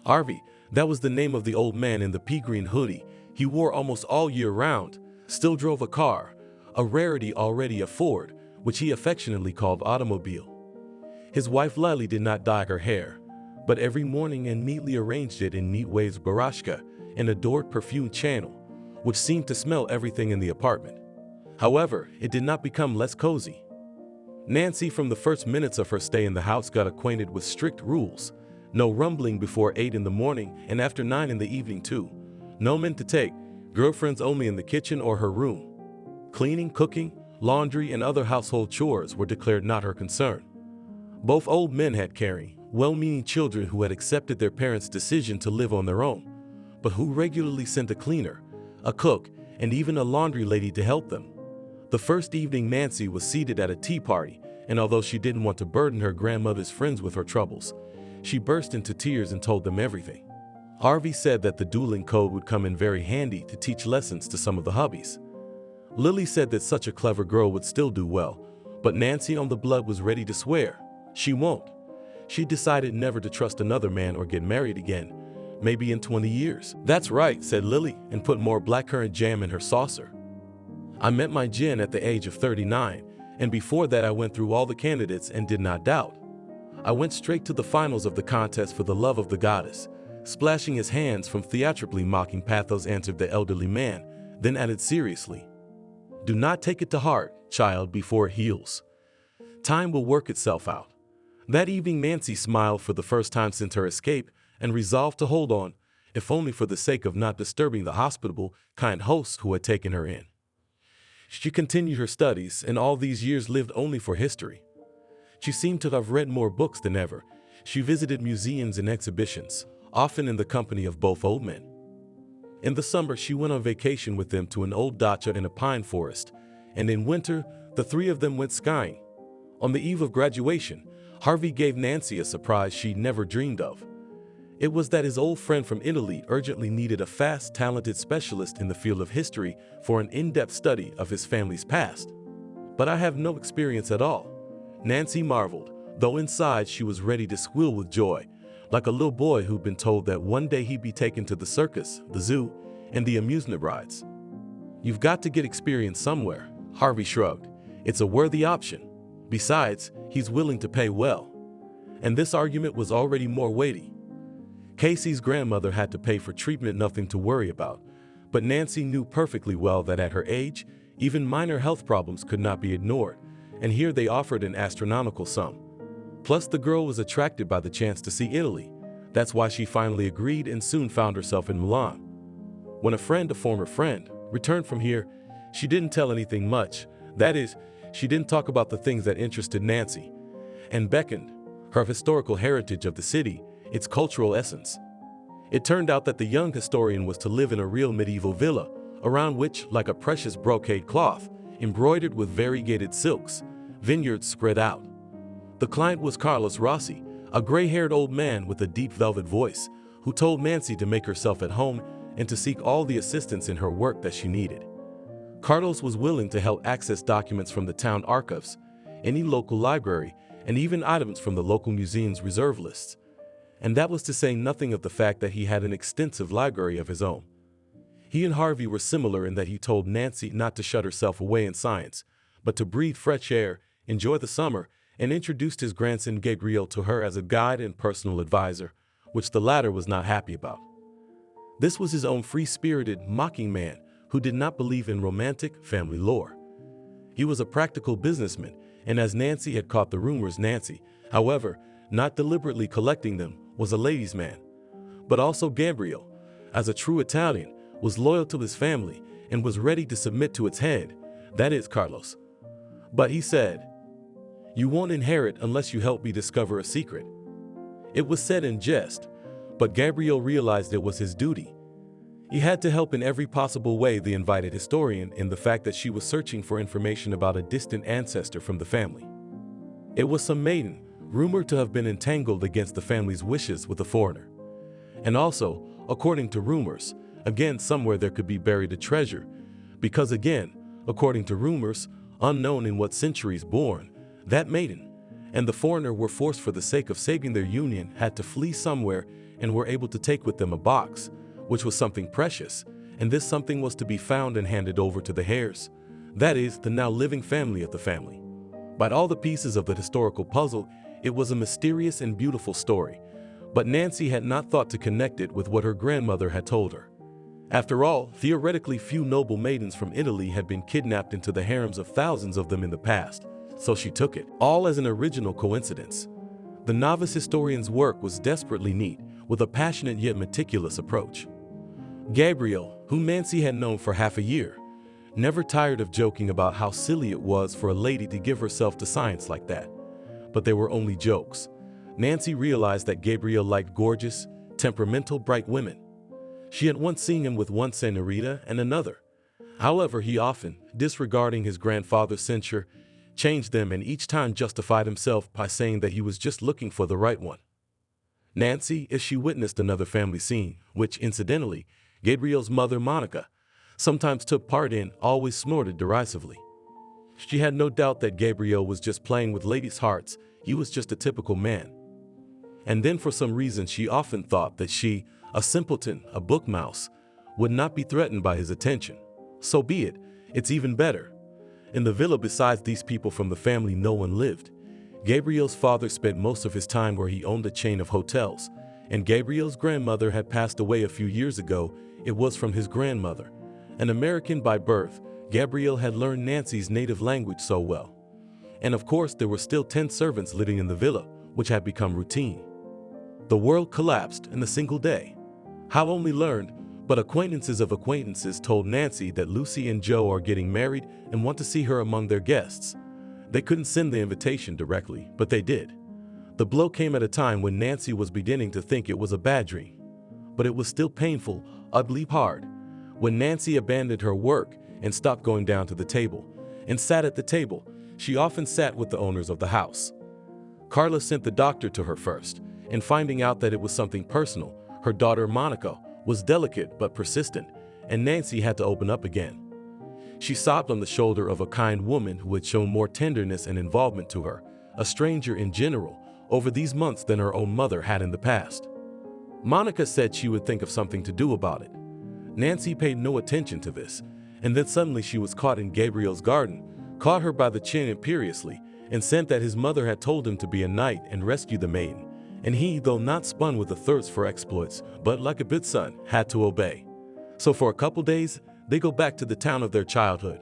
B: Harvey, that was the name of the old man in the pea green hoodie he wore almost all year round, still drove a car, a rarity already a Ford, which he affectionately called automobile. His wife Lily did not dye her hair, but every morning and neatly arranged it in neat waves barashka, an adored perfume channel, which seemed to smell everything in the apartment. However, it did not become less cozy. Nancy, from the first minutes of her stay in the house, got acquainted with strict rules. No rumbling before 8 in the morning and after 9 in the evening too. No men to take, girlfriends only in the kitchen or her room. Cleaning, cooking, laundry, and other household chores were declared not her concern. Both old men had caring, well-meaning children who had accepted their parents' decision to live on their own, but who regularly sent a cleaner, a cook, and even a laundry lady to help them. The first evening Nancy was seated at a tea party, and although she didn't want to burden her grandmother's friends with her troubles, she burst into tears and told them everything. Harvey said that the dueling code would come in very handy to teach lessons to some of the hubbies. Lily said that such a clever girl would still do well, but Nancy on the blood was ready to swear. She won't. She decided never to trust another man or get married again, maybe in 20 years. That's right, said Lily, and put more blackcurrant jam in her saucer. I met my Jen at the age of 39, and before that I went through all the candidates and did not doubt. I went straight to the finals of the contest for the love of the goddess. Splashing his hands from theatrically mocking pathos, answered the elderly man, then added seriously, do not take it to heart, child, before it heals. Time will work itself out. That evening Nancy smiled for the first time since her escape and resolved to hold on, if only for the sake of not disturbing the hospitable, kind hosts who had taken her in. She continued her studies, and all these years lived only for history. She seemed to have read more books than ever. She visited museums and exhibitions, often in the company of both old men. In the summer, she went on vacation with them to an old dacha in a pine forest, and in winter, the three of them went skiing. On the eve of graduation, Harvey gave Nancy a surprise she'd never dreamed of. It was that his old friend from Italy urgently needed a fast, talented specialist in the field of history for an in-depth study of his family's past. But I have no experience at all. Nancy marveled, though inside she was ready to squeal with joy, like a little boy who'd been told that one day he'd be taken to the circus, the zoo, and the amusement rides. You've got to get experience somewhere, Harvey shrugged. It's a worthy option. Besides, he's willing to pay well. And this argument was already more weighty. Casey's grandmother had to pay for treatment, nothing to worry about, but Nancy knew perfectly well that at her age, even minor health problems could not be ignored, and here they offered an astronomical sum. Plus, the girl was attracted by the chance to see Italy. That's why she finally agreed and soon found herself in Milan. When a former friend, returned from here, she didn't tell anything much. That is, she didn't talk about the things that interested Nancy, and beckoned her historical heritage of the city, its cultural essence. It turned out that the young historian was to live in a real medieval villa, around which, like a precious brocade cloth, embroidered with variegated silks, vineyards spread out. The client was Carlos Rossi, a gray-haired old man with a deep velvet voice, who told Nancy to make herself at home and to seek all the assistance in her work that she needed. Carlos was willing to help access documents from the town archives, any local library, and even items from the local museum's reserve lists. And that was to say nothing of the fact that he had an extensive library of his own. He and Harvey were similar in that he told Nancy not to shut herself away in science, but to breathe fresh air, enjoy the summer, and introduced his grandson Gabriel to her as a guide and personal advisor, which the latter was not happy about. This was his own free-spirited, mocking man who did not believe in romantic family lore. He was a practical businessman, and as Nancy had caught the rumors, Nancy, however, not deliberately collecting them, was a ladies' man. But also Gabriel, as a true Italian, was loyal to his family and was ready to submit to its head, that is Carlos. But he said, "You won't inherit unless you help me discover a secret." It was said in jest, but Gabriel realized it was his duty. He had to help in every possible way the invited historian in the fact that she was searching for information about a distant ancestor from the family. It was some maiden, rumored to have been entangled against the family's wishes with a foreigner. And also, according to rumors, again somewhere there could be buried a treasure, because again, according to rumors, unknown in what centuries born, that maiden and the foreigner were forced for the sake of saving their union had to flee somewhere and were able to take with them a box, which was something precious, and this something was to be found and handed over to the heirs, that is, the now living family of the family. By all the pieces of the historical puzzle, it was a mysterious and beautiful story, but Nancy had not thought to connect it with what her grandmother had told her. After all, theoretically few noble maidens from Italy had been kidnapped into the harems of thousands of them in the past, so she took it all as an original coincidence. The novice historian's work was desperately neat, with a passionate yet meticulous approach. Gabriel, whom Nancy had known for half a year, never tired of joking about how silly it was for a lady to give herself to science like that. But they were only jokes. Nancy realized that Gabriel liked gorgeous, temperamental, bright women. She had once seen him with one senorita and another. However, he often, disregarding his grandfather's censure, changed them and each time justified himself by saying that he was just looking for the right one. Nancy, if she witnessed another family scene, which, incidentally, Gabriel's mother, Monica, sometimes took part in, always snorted derisively. She had no doubt that Gabriel was just playing with ladies' hearts. He was just a typical man. And then for some reason she often thought that she, a simpleton, a book mouse, would not be threatened by his attention. So be it, it's even better. In the villa besides these people from the family no one lived. Gabriel's father spent most of his time where he owned a chain of hotels, and Gabriel's grandmother had passed away a few years ago. It was from his grandmother. An American by birth, Gabriel had learned Nancy's native language so well. And of course there were still 10 servants living in the villa, which had become routine. The world collapsed in a single day. How only learned, but acquaintances of acquaintances told Nancy that Lucy and Joe are getting married and want to see her among their guests. They couldn't send the invitation directly, but they did. The blow came at a time when Nancy was beginning to think it was a bad dream. But it was still painful, ugly hard. When Nancy abandoned her work and stopped going down to the table and sat at the table, she often sat with the owners of the house. Carla sent the doctor to her first, and finding out that it was something personal, her daughter Monica was delicate but persistent, and Nancy had to open up again. She sobbed on the shoulder of a kind woman who had shown more tenderness and involvement to her, a stranger in general, over these months than her own mother had in the past. Monica said she would think of something to do about it. Nancy paid no attention to this, and then suddenly she was caught in Gabriel's garden, caught her by the chin imperiously, and sent that his mother had told him to be a knight and rescue the maiden, and he, though not spun with a thirst for exploits, but like a good son, had to obey. So for a couple days, they go back to the town of their childhood.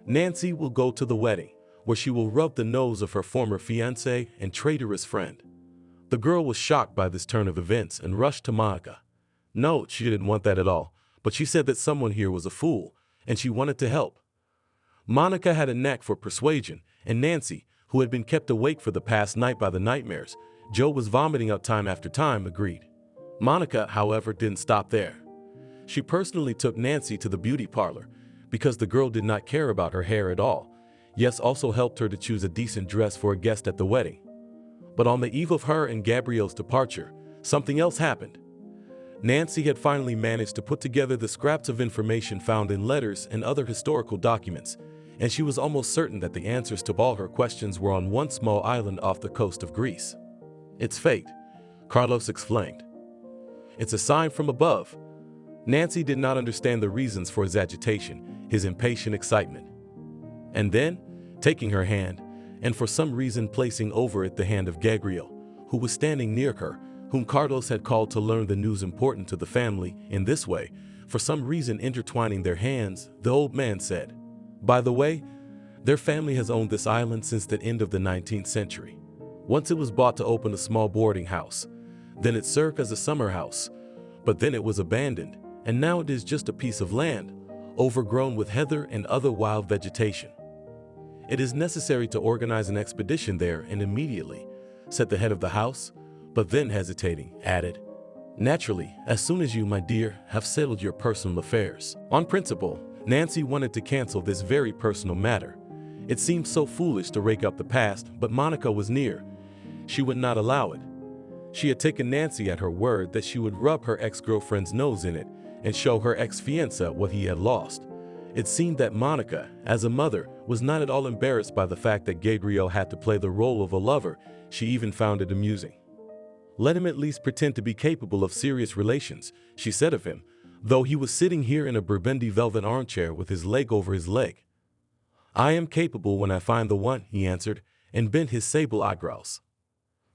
B: Nancy will go to the wedding, where she will rub the nose of her former fiancé and traitorous friend. The girl was shocked by this turn of events and rushed to Monica. No, she didn't want that at all, but she said that someone here was a fool, and she wanted to help. Monica had a knack for persuasion, and Nancy, who had been kept awake for the past night by the nightmares Joe was vomiting up time after time, agreed. Monica, however, didn't stop there. She personally took Nancy to the beauty parlor, because the girl did not care about her hair at all, yes, also helped her to choose a decent dress for a guest at the wedding. But on the eve of her and Gabriel's departure, something else happened. Nancy had finally managed to put together the scraps of information found in letters and other historical documents, and she was almost certain that the answers to all her questions were on one small island off the coast of Greece. It's fate, Carlos explained. It's a sign from above. Nancy did not understand the reasons for his agitation, his impatient excitement. And then, taking her hand, and for some reason placing over it the hand of Gabriel, who was standing near her, whom Carlos had called to learn the news important to the family. In this way, for some reason intertwining their hands, the old man said, "By the way, their family has owned this island since the end of the 19th century. Once it was bought to open a small boarding house. Then it served as a summer house, but then it was abandoned, and now it is just a piece of land, overgrown with heather and other wild vegetation. It is necessary to organize an expedition there and immediately," said the head of the house, but then hesitating, added, "Naturally, as soon as you, my dear, have settled your personal affairs." On principle, Nancy wanted to cancel this very personal matter. It seemed so foolish to rake up the past, but Monica was near. She would not allow it. She had taken Nancy at her word that she would rub her ex-girlfriend's nose in it and show her ex-fiancé what he had lost. It seemed that Monica, as a mother, was not at all embarrassed by the fact that Gabriel had to play the role of a lover. She even found it amusing. "Let him at least pretend to be capable of serious relations," she said of him, though he was sitting here in a burgundy velvet armchair with his leg over his leg. "I am capable when I find the one," he answered, and bent his sable eyebrows.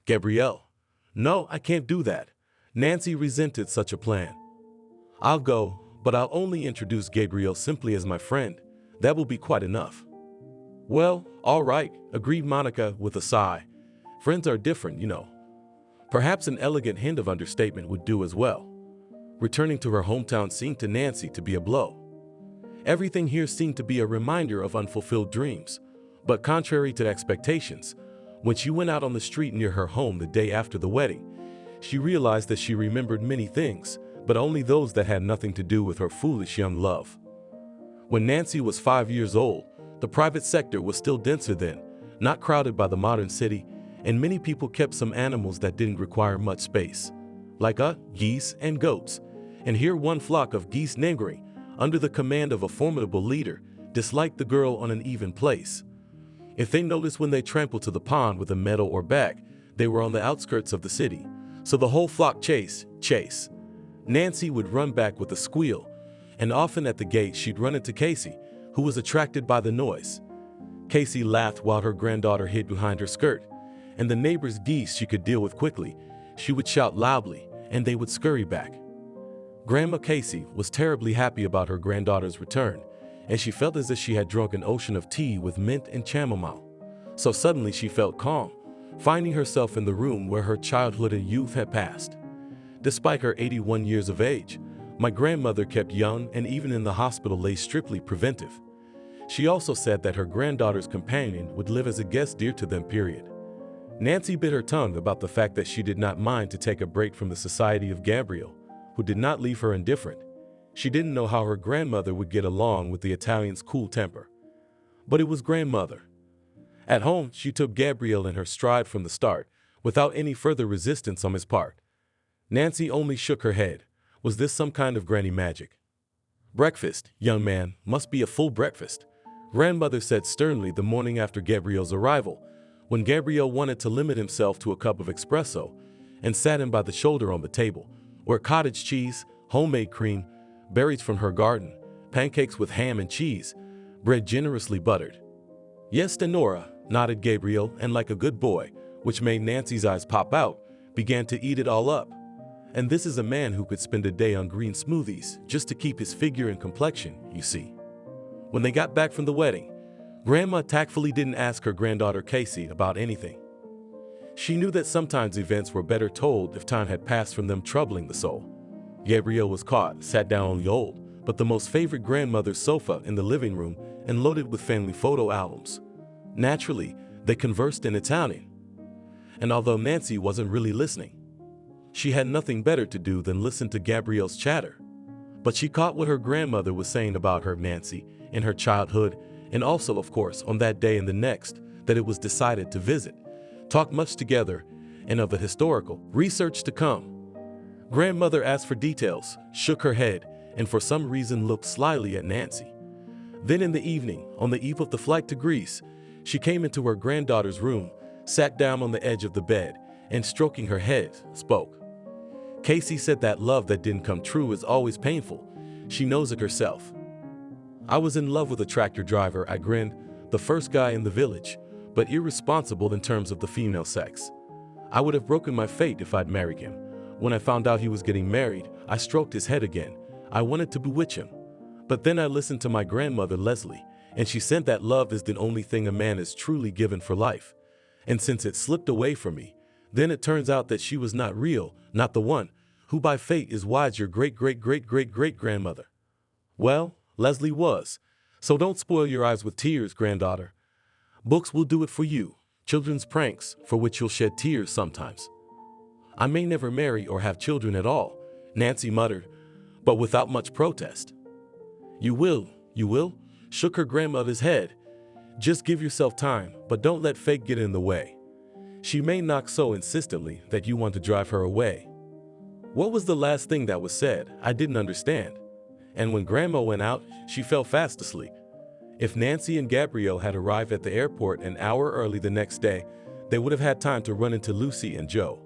B: Gabriel: "No, I can't do that." Nancy resented such a plan. "I'll go, but I'll only introduce Gabriel simply as my friend. That will be quite enough." "Well, all right," agreed Monica with a sigh. "Friends are different, you know." Perhaps an elegant hint of understatement would do as well. Returning to her hometown seemed to Nancy to be a blow. Everything here seemed to be a reminder of unfulfilled dreams. But contrary to expectations, when she went out on the street near her home the day after the wedding, she realized that she remembered many things, but only those that had nothing to do with her foolish young love. When Nancy was 5 years old, the private sector was still denser then, not crowded by the modern city, and many people kept some animals that didn't require much space, like geese and goats. And here one flock of geese Negri, under the command of a formidable leader, disliked the girl on an even place. If they noticed when they trampled to the pond with a meadow or bag, they were on the outskirts of the city, so the whole flock chase. Nancy would run back with a squeal, and often at the gate she'd run into Casey, who was attracted by the noise. Casey laughed while her granddaughter hid behind her skirt, and the neighbor's geese she could deal with quickly. She would shout loudly, and they would scurry back. Grandma Casey was terribly happy about her granddaughter's return, and she felt as if she had drunk an ocean of tea with mint and chamomile. So suddenly she felt calm, finding herself in the room where her childhood and youth had passed. Despite her 81 years of age, my grandmother kept young and even in the hospital lay strictly preventive. She also said that her granddaughter's companion would live as a guest dear to them, period. Nancy bit her tongue about the fact that she did not mind to take a break from the society of Gabriel, who did not leave her indifferent. She didn't know how her grandmother would get along with the Italian's cool temper. But it was grandmother. At home, she took Gabriel in her stride from the start, without any further resistance on his part. Nancy only shook her head. Was this some kind of granny magic? "Breakfast, young man, must be a full breakfast," grandmother said sternly the morning after Gabriel's arrival, when Gabriel wanted to limit himself to a cup of espresso, and sat him by the shoulder on the table, where cottage cheese, homemade cream, berries from her garden, pancakes with ham and cheese, bread generously buttered. "Yes, Denora," nodded Gabriel, and like a good boy, which made Nancy's eyes pop out, began to eat it all up. And this is a man who could spend a day on green smoothies just to keep his figure and complexion, you see. When they got back from the wedding, Grandma tactfully didn't ask her granddaughter Casey about anything. She knew that sometimes events were better told if time had passed from them troubling the soul. Gabriel was caught, sat down on the old, but the most favorite grandmother's sofa in the living room and loaded with family photo albums. Naturally, they conversed in Italian. And although Nancy wasn't really listening, she had nothing better to do than listen to Gabriel's chatter. But she caught what her grandmother was saying about her, Nancy, in her childhood, and also, of course, on that day and the next, that it was decided to visit, talk much together, and of the historical research to come. Grandmother asked for details, shook her head, and for some reason looked slyly at Nancy. Then in the evening, on the eve of the flight to Greece, she came into her granddaughter's room, sat down on the edge of the bed, and stroking her head, spoke. "Casey said that love that didn't come true is always painful. She knows it herself. I was in love with a tractor driver," I grinned, "the first guy in the village, but irresponsible in terms of the female sex. I would have broken my fate if I'd married him. When I found out he was getting married, I stroked his head again. I wanted to bewitch him. But then I listened to my grandmother, Leslie, and she said that love is the only thing a man is truly given for life. And since it slipped away from me, then it turns out that she was not real, not the one, who by fate is wise your great-great-great-great-great-grandmother. Well, Leslie was. So don't spoil your eyes with tears, granddaughter. Books will do it for you, children's pranks for which you'll shed tears sometimes. I may never marry or have children at all, Nancy muttered, but without much protest. You will, shook her grandmother's head. Just give yourself time, but don't let fate get in the way. She may knock so insistently that you want to drive her away. What was the last thing that was said? I didn't understand. And when Grandma went out, she fell fast asleep. If Nancy and Gabrielle had arrived at the airport an hour early the next day, they would have had time to run into Lucy and Joe,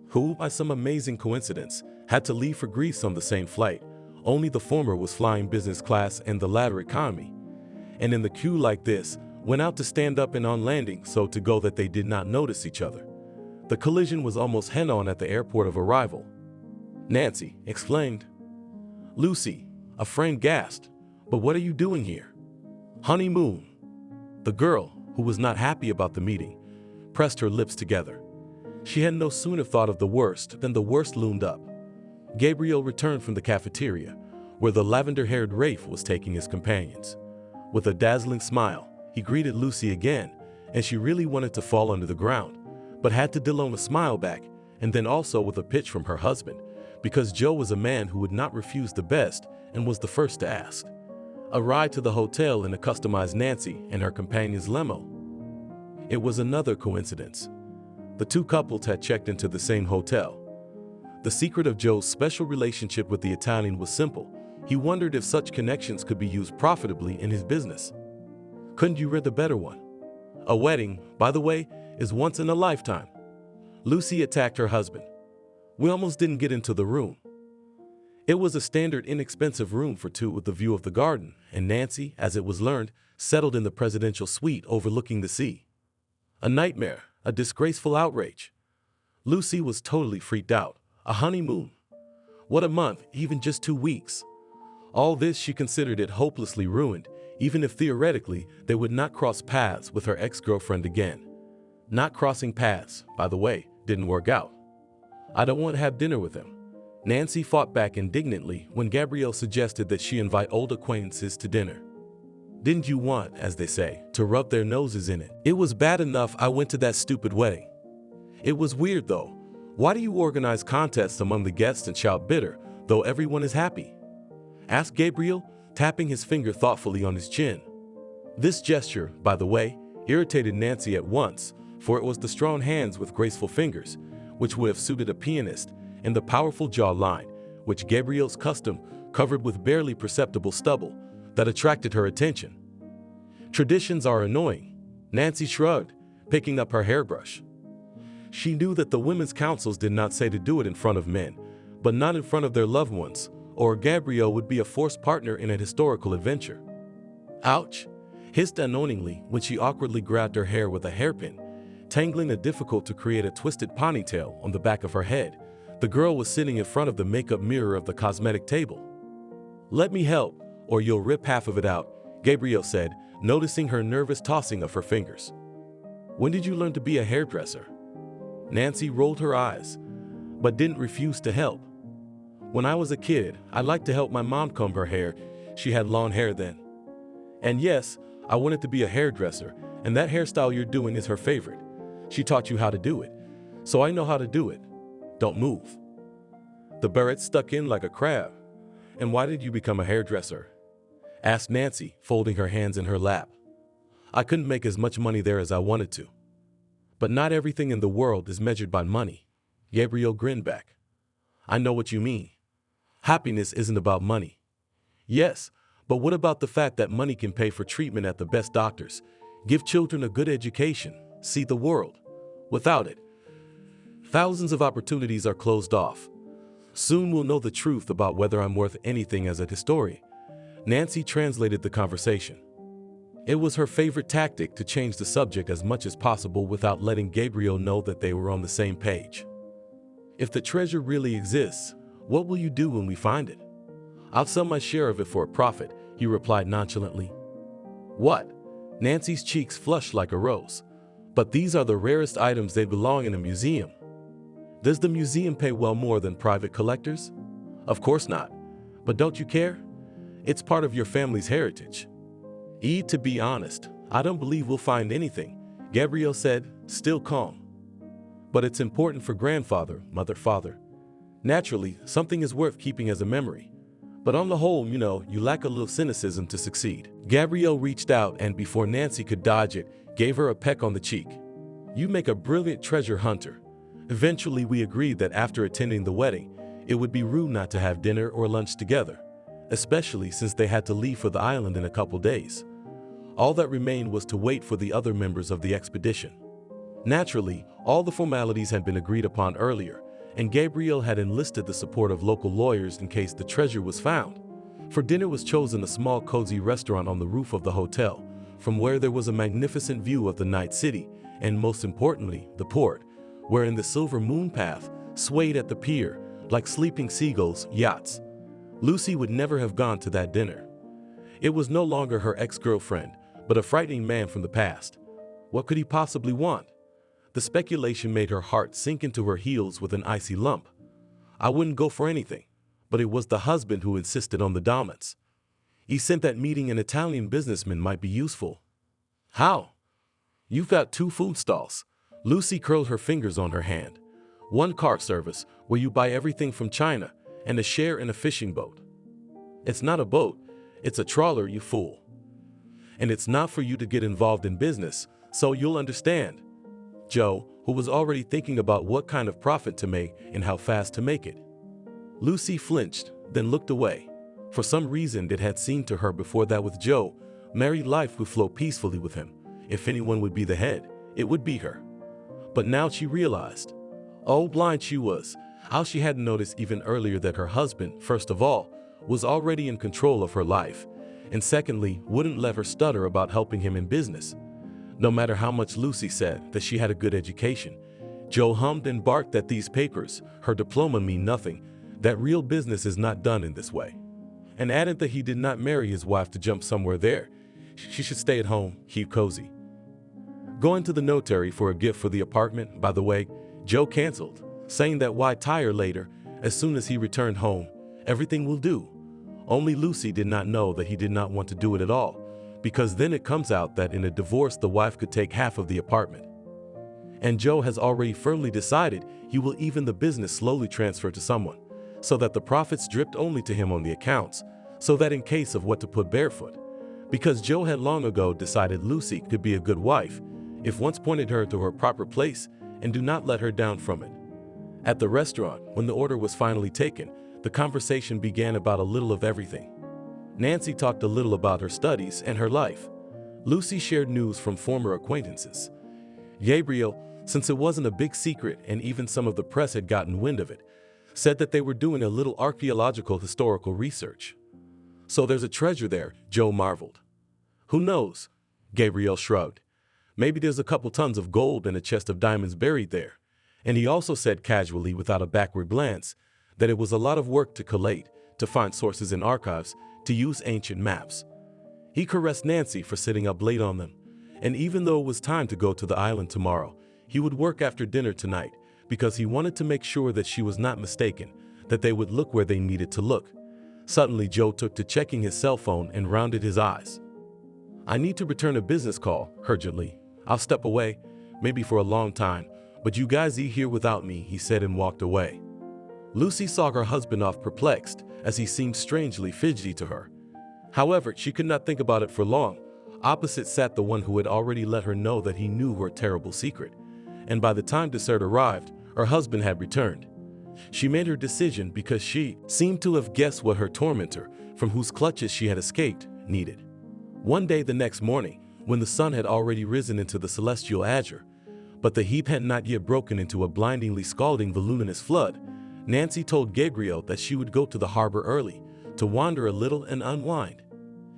B: who, by some amazing coincidence, had to leave for Greece on the same flight. Only the former was flying business class and the latter economy. And in the queue like this, went out to stand up and on landing so to go that they did not notice each other. The collision was almost head-on at the airport of arrival. Nancy exclaimed. Lucy, a friend gasped, but what are you doing here? Honeymoon. The girl, who was not happy about the meeting, pressed her lips together. She had no sooner thought of the worst than the worst loomed up. Gabriel returned from the cafeteria, where the lavender-haired Rafe was taking his companions. With a dazzling smile, he greeted Lucy again, and she really wanted to fall onto the ground, but had to dill on a smile back, and then also with a pitch from her husband, because Joe was a man who would not refuse the best and was the first to ask. A ride to the hotel in a customized Nancy and her companion's limo. It was another coincidence. The two couples had checked into the same hotel. The secret of Joe's special relationship with the Italian was simple. He wondered if such connections could be used profitably in his business. Couldn't you read the better one? A wedding, by the way, is once in a lifetime. Lucy attacked her husband. We almost didn't get into the room. It was a standard inexpensive room for two with the view of the garden, and Nancy, as it was learned, settled in the presidential suite overlooking the sea. A nightmare, a disgraceful outrage. Lucy was totally freaked out. A honeymoon. What a month, even just 2 weeks. All this she considered it hopelessly ruined, even if theoretically they would not cross paths with her ex-girlfriend again. Not crossing paths, by the way, didn't work out. I don't want to have dinner with him. Nancy fought back indignantly when Gabrielle suggested that she invite old acquaintances to dinner. Didn't you want, as they say, to rub their noses in it? It was bad enough I went to that stupid wedding. It was weird though. Why do you organize contests among the guests and shout bitter, though everyone is happy? Asked Gabriel, tapping his finger thoughtfully on his chin. This gesture, by the way, irritated Nancy at once, for it was the strong hands with graceful fingers, which would have suited a pianist, and the powerful jawline, which Gabriel's custom covered with barely perceptible stubble, that attracted her attention. Traditions are annoying, Nancy shrugged, picking up her hairbrush. She knew that the women's councils did not say to do it in front of men, but not in front of their loved ones, or Gabrielle would be a forced partner in a historical adventure. Ouch, hissed unknowingly when she awkwardly grabbed her hair with a hairpin, tangling it difficult to create a twisted ponytail on the back of her head. The girl was sitting in front of the makeup mirror of the cosmetic table. Let me help, or you'll rip half of it out, Gabrielle said, noticing her nervous tossing of her fingers. When did you learn to be a hairdresser? Nancy rolled her eyes, but didn't refuse to help. When I was a kid, I liked to help my mom comb her hair. She had long hair then. And yes, I wanted to be a hairdresser, and that hairstyle you're doing is her favorite. She taught you how to do it, so I know how to do it. Don't move. The barrette stuck in like a crab. And why did you become a hairdresser? Asked Nancy, folding her hands in her lap. I couldn't make as much money there as I wanted to. But not everything in the world is measured by money. Gabrielle grinned back. I know what you mean. Happiness isn't about money. Yes, but what about the fact that money can pay for treatment at the best doctors, give children a good education, see the world? Without it, thousands of opportunities are closed off. Soon we'll know the truth about whether I'm worth anything as a historian. Nancy translated the conversation. It was her favorite tactic to change the subject as much as possible without letting Gabriel know that they were on the same page. If the treasure really exists, what will you do when we find it? I'll sell my share of it for a profit, he replied nonchalantly. What? Nancy's cheeks flushed like a rose. But these are the rarest items. They belong in a museum. Does the museum pay well more than private collectors? Of course not. But don't you care? It's part of your family's heritage. To be honest, I don't believe we'll find anything, Gabriel said, still calm. But it's important for grandfather, father. Naturally, something is worth keeping as a memory. But on the whole, you lack a little cynicism to succeed. Gabriel reached out and before Nancy could dodge it, gave her a peck on the cheek. You make a brilliant treasure hunter. Eventually, we agreed that after attending the wedding, it would be rude not to have dinner or lunch together, especially since they had to leave for the island in a couple days. All that remained was to wait for the other members of the expedition. Naturally, all the formalities had been agreed upon earlier, and Gabriel had enlisted the support of local lawyers in case the treasure was found. For dinner was chosen a small cozy restaurant on the roof of the hotel, from where there was a magnificent view of the night city, and most importantly, the port, wherein the silver moon path swayed at the pier like sleeping seagulls' yachts. Lucy would never have gone to that dinner. It was no longer her ex-girlfriend, but a frightening man from the past. What could he possibly want? The speculation made her heart sink into her heels with an icy lump. I wouldn't go for anything, but it was the husband who insisted on the dominance. He sent that meeting an Italian businessman might be useful. How? You've got 2 food stalls. Lucy curled her fingers on her hand. 1 car service where you buy everything from China and a share in a fishing boat. It's not a boat, it's a trawler, you fool. And it's not for you to get involved in business, so you'll understand. Joe, who was already thinking about what kind of profit to make and how fast to make it. Lucy flinched, then looked away. For some reason it had seemed to her before that with Joe, married life would flow peacefully with him. If anyone would be the head, it would be her. But now she realized, oh blind she was, how she hadn't noticed even earlier that her husband, first of all, was already in control of her life, and secondly, wouldn't let her stutter about helping him in business. No matter how much Lucy said that she had a good education, Joe hummed and barked that these papers, her diploma, mean nothing, that real business is not done in this way, and added that he did not marry his wife to jump somewhere there. She should stay at home, keep cozy. Going to the notary for a gift for the apartment, by the way, Joe canceled, saying that why tire later, as soon as he returned home, everything will do. Only Lucy did not know that he did not want to do it at all, because then it comes out that in a divorce the wife could take half of the apartment. And Joe has already firmly decided he will even the business slowly transfer to someone, so that the profits dripped only to him on the accounts, so that in case of what to put barefoot. Because Joe had long ago decided Lucy could be a good wife, if once pointed her to her proper place and do not let her down from it. At the restaurant, when the order was finally taken, the conversation began about a little of everything. Nancy talked a little about her studies and her life. Lucy shared news from former acquaintances. Gabriel, since it wasn't a big secret and even some of the press had gotten wind of it, said that they were doing a little archaeological historical research. So there's a treasure there, Joe marveled. Who knows? Gabriel shrugged. Maybe there's a couple tons of gold and a chest of diamonds buried there. And he also said casually, without a backward glance, that it was a lot of work to collate, to find sources in archives, to use ancient maps. He caressed Nancy for sitting up late on them, and even though it was time to go to the island tomorrow, he would work after dinner tonight because he wanted to make sure that she was not mistaken, that they would look where they needed to look. Suddenly, Joe took to checking his cell phone and rounded his eyes. I need to return a business call, urgently. I'll step away, maybe for a long time, but you guys eat here without me, he said and walked away. Lucy saw her husband off, perplexed, as he seemed strangely fidgety to her. However, she could not think about it for long. Opposite sat the one who had already let her know that he knew her terrible secret, and by the time dessert arrived, her husband had returned. She made her decision because she seemed to have guessed what her tormentor, from whose clutches she had escaped, needed. One day the next morning, when the sun had already risen into the celestial azure, but the heat had not yet broken into a blindingly scalding voluminous flood, Nancy told Gabriel that she would go to the harbor early, to wander a little and unwind.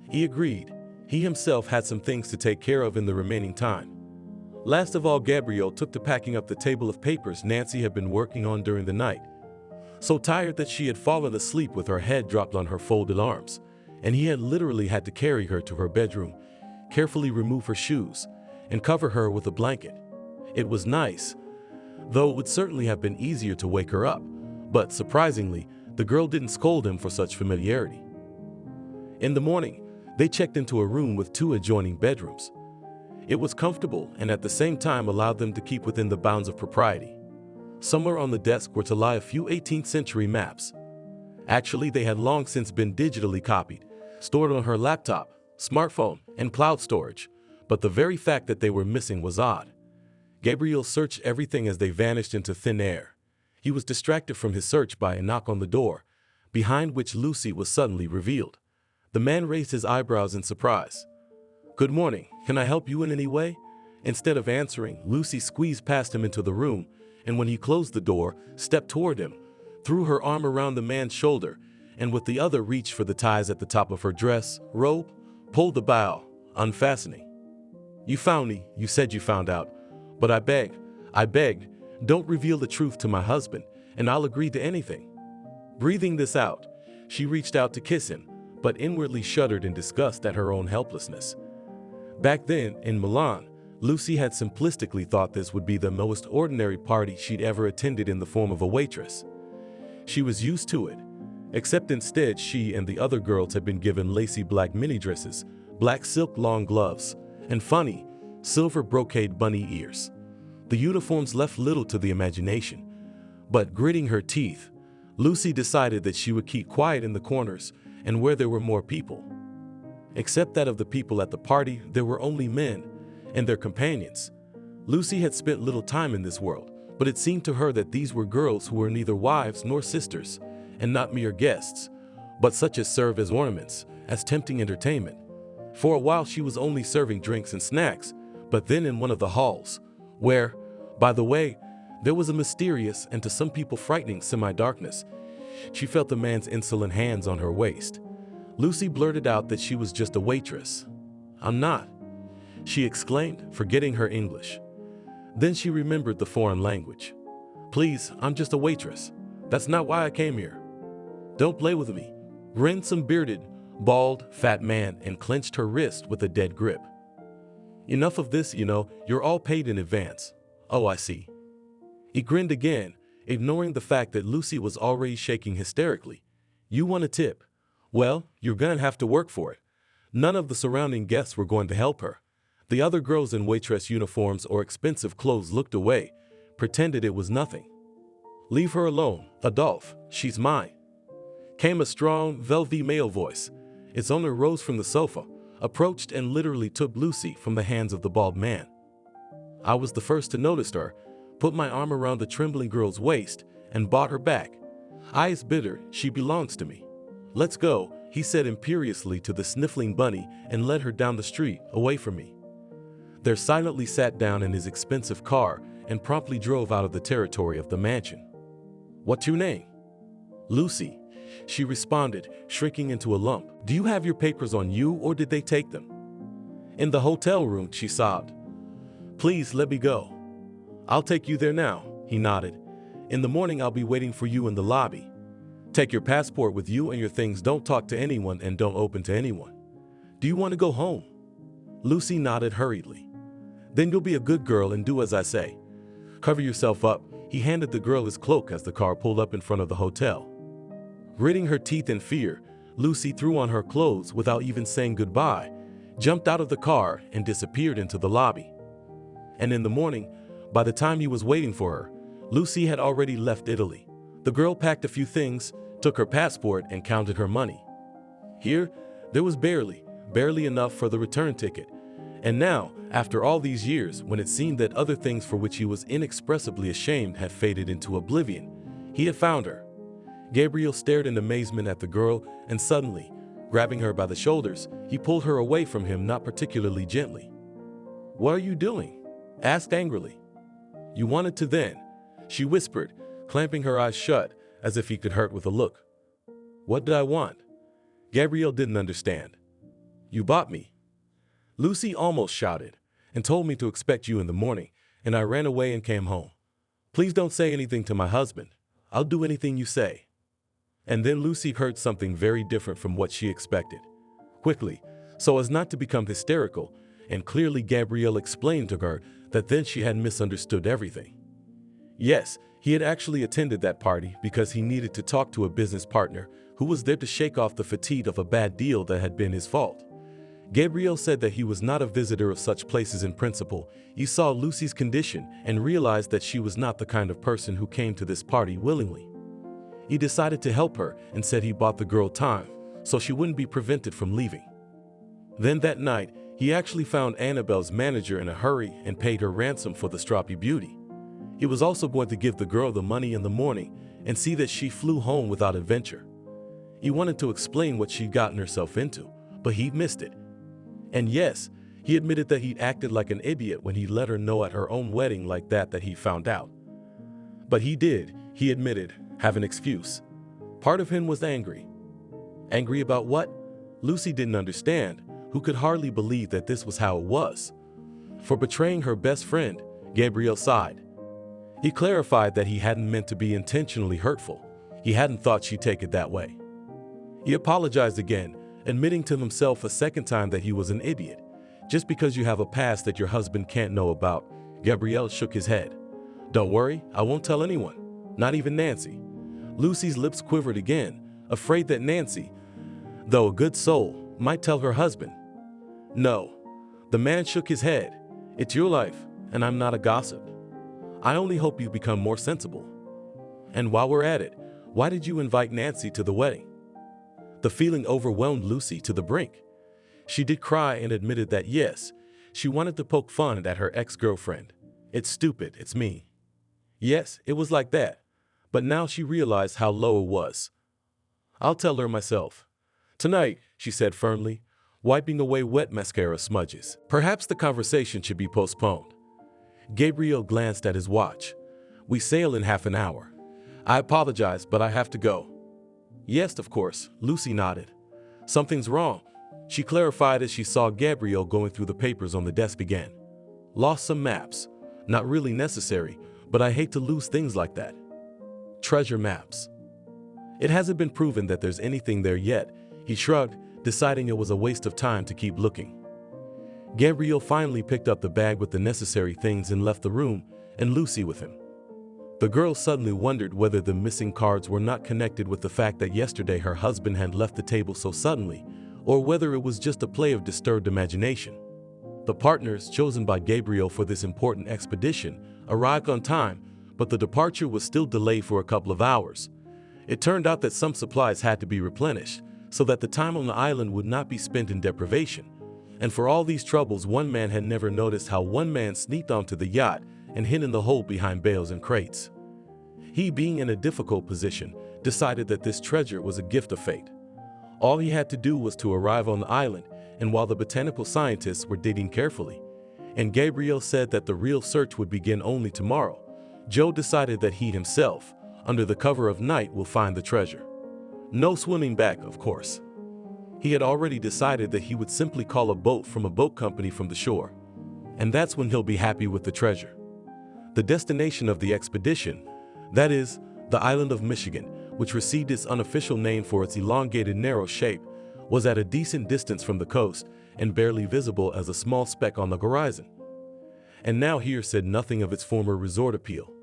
B: He agreed. He himself had some things to take care of in the remaining time. Last of all, Gabriel took to packing up the table of papers Nancy had been working on during the night. So tired that she had fallen asleep with her head dropped on her folded arms, and he had literally had to carry her to her bedroom, carefully remove her shoes, and cover her with a blanket. It was nice, though it would certainly have been easier to wake her up, but surprisingly, the girl didn't scold him for such familiarity. In the morning, they checked into a room with 2 adjoining bedrooms. It was comfortable and at the same time allowed them to keep within the bounds of propriety. Somewhere on the desk were to lie a few 18th century maps. Actually, they had long since been digitally copied, stored on her laptop, smartphone, and cloud storage, but the very fact that they were missing was odd. Gabriel searched everything as they vanished into thin air. He was distracted from his search by a knock on the door, behind which Lucy was suddenly revealed. The man raised his eyebrows in surprise. "Good morning. Can I help you in any way?" Instead of answering, Lucy squeezed past him into the room, and when he closed the door, stepped toward him, threw her arm around the man's shoulder, and with the other reached for the ties at the top of her dress, robe, pulled the bow, unfastening. "You found me. You said you found out. But I begged, don't reveal the truth to my husband, and I'll agree to anything." Breathing this out, she reached out to kiss him, but inwardly shuddered in disgust at her own helplessness. Back then, in Milan, Lucy had simplistically thought this would be the most ordinary party she'd ever attended in the form of a waitress. She was used to it, except instead she and the other girls had been given lacy black mini dresses, black silk long gloves, and funny, silver brocade bunny ears. The uniforms left little to the imagination, but gritting her teeth, Lucy decided that she would keep quiet in the corners and where there were more people. Except that of the people at the party, there were only men and their companions. Lucy had spent little time in this world, but it seemed to her that these were girls who were neither wives nor sisters, and not mere guests, but such as serve as ornaments, as tempting entertainment. For a while she was only serving drinks and snacks, but then in one of the halls, where, by the way, there was a mysterious and to some people frightening semi-darkness, she felt the man's insolent hands on her waist. Lucy blurted out that she was just a waitress. "I'm not," she exclaimed, forgetting her English. Then she remembered the foreign language. "Please, I'm just a waitress. That's not why I came here." "Don't play with me," grinned some bearded, bald, fat man and clenched her wrist with a dead grip. "Enough of this, you're all paid in advance." "Oh, I see." He grinned again, ignoring the fact that Lucy was already shaking hysterically. "You want a tip? Well, you're gonna have to work for it." None of the surrounding guests were going to help her. The other girls in waitress uniforms or expensive clothes looked away, pretended it was nothing. "Leave her alone, Adolphe, she's mine," came a strong, velvety male voice. Its owner rose from the sofa, approached and literally took Lucy from the hands of the bald man. I was the first to notice her, put my arm around the trembling girl's waist, and brought her back. "Eyes bitter, she belongs to me." "Let's go," he said imperiously to the sniffling bunny and led her down the street, away from me. They silently sat down in his expensive car and promptly drove out of the territory of the mansion. "What's your name?" "Lucy," she responded, shrinking into a lump. "Do you have your papers on you or did they take them?" "In the hotel room," she sobbed. "Please let me go." "I'll take you there now," he nodded. "In the morning I'll be waiting for you in the lobby. Take your passport with you and your things. Don't talk to anyone and don't open to anyone." "Do you want to go home?" Lucy nodded hurriedly. "Then you'll be a good girl and do as I say. Cover yourself up." He handed the girl his cloak as the car pulled up in front of the hotel. Gritting her teeth in fear, Lucy threw on her clothes without even saying goodbye, jumped out of the car and disappeared into the lobby. And in the morning, by the time he was waiting for her, Lucy had already left Italy. The girl packed a few things, took her passport and counted her money. Here, there was barely enough for the return ticket. And now, after all these years, when it seemed that other things for which he was inexpressibly ashamed had faded into oblivion, he had found her. Gabriel stared in amazement at the girl, and suddenly, grabbing her by the shoulders, he pulled her away from him not particularly gently. "What are you doing?" asked angrily. "You wanted to then," she whispered, clamping her eyes shut as if he could hurt with a look. "What did I want?" Gabriel didn't understand. "You bought me." Lucy almost shouted and told me to expect you in the morning, and I ran away and came home. Please don't say anything to my husband. I'll do anything you say. And then Lucy heard something very different from what she expected. Quickly, so as not to become hysterical, and clearly Gabrielle explained to her that then she had misunderstood everything. Yes, he had actually attended that party because he needed to talk to a business partner who was there to shake off the fatigue of a bad deal that had been his fault. Gabrielle said that he was not a visitor of such places in principle. He saw Lucy's condition and realized that she was not the kind of person who came to this party willingly. He decided to help her and said he bought the girl time so she wouldn't be prevented from leaving. Then that night, he actually found Annabelle's manager in a hurry and paid her ransom for the stroppy beauty. He was also going to give the girl the money in the morning and see that she flew home without adventure. He wanted to explain what she'd gotten herself into, but he missed it. And yes, he admitted that he'd acted like an idiot when he let her know at her own wedding like that he found out. But he did, he admitted, have an excuse. Part of him was angry. Angry about what? Lucy didn't understand, who could hardly believe that this was how it was. For betraying her best friend, Gabrielle sighed. He clarified that he hadn't meant to be intentionally hurtful. He hadn't thought she'd take it that way. He apologized again, admitting to himself a second time that he was an idiot. Just because you have a past that your husband can't know about, Gabrielle shook his head. Don't worry, I won't tell anyone, not even Nancy. Lucy's lips quivered again, afraid that Nancy, though a good soul, might tell her husband. No, the man shook his head. It's your life, and I'm not a gossip. I only hope you become more sensible. And while we're at it, why did you invite Nancy to the wedding? The feeling overwhelmed Lucy to the brink. She did cry and admitted that yes, she wanted to poke fun at her ex-girlfriend. It's stupid, it's me. Yes, it was like that, but now she realized how low it was. I'll tell her myself. Tonight, she said firmly, wiping away wet mascara smudges. Perhaps the conversation should be postponed. Gabriel glanced at his watch. We sail in half an hour. I apologize, but I have to go. Yes, of course, Lucy nodded. Something's wrong, she clarified as she saw Gabriel going through the papers on the desk again. Lost some maps. Not really necessary, but I hate to lose things like that. Treasure maps. It hasn't been proven that there's anything there yet, he shrugged, deciding it was a waste of time to keep looking. Gabriel finally picked up the bag with the necessary things and left the room, and Lucy with him. The girl suddenly wondered whether the missing cards were not connected with the fact that yesterday her husband had left the table so suddenly, or whether it was just a play of disturbed imagination. The partners chosen by Gabriel for this important expedition arrived on time, but the departure was still delayed for a couple of hours. It turned out that some supplies had to be replenished, so that the time on the island would not be spent in deprivation. And for all these troubles, one man had never noticed how one man sneaked onto the yacht and hid in the hold behind bales and crates. He, being in a difficult position, decided that this treasure was a gift of fate. All he had to do was to arrive on the island, and while the botanical scientists were digging carefully, and Gabriel said that the real search would begin only tomorrow, Joe decided that he himself, under the cover of night, will find the treasure. No swimming back, of course. He had already decided that he would simply call a boat from a boat company from the shore, and that's when he'll be happy with the treasure. The destination of the expedition, that is, the island of Michigan, which received its unofficial name for its elongated narrow shape, was at a decent distance from the coast and barely visible as a small speck on the horizon. And now here said nothing of its former resort appeal.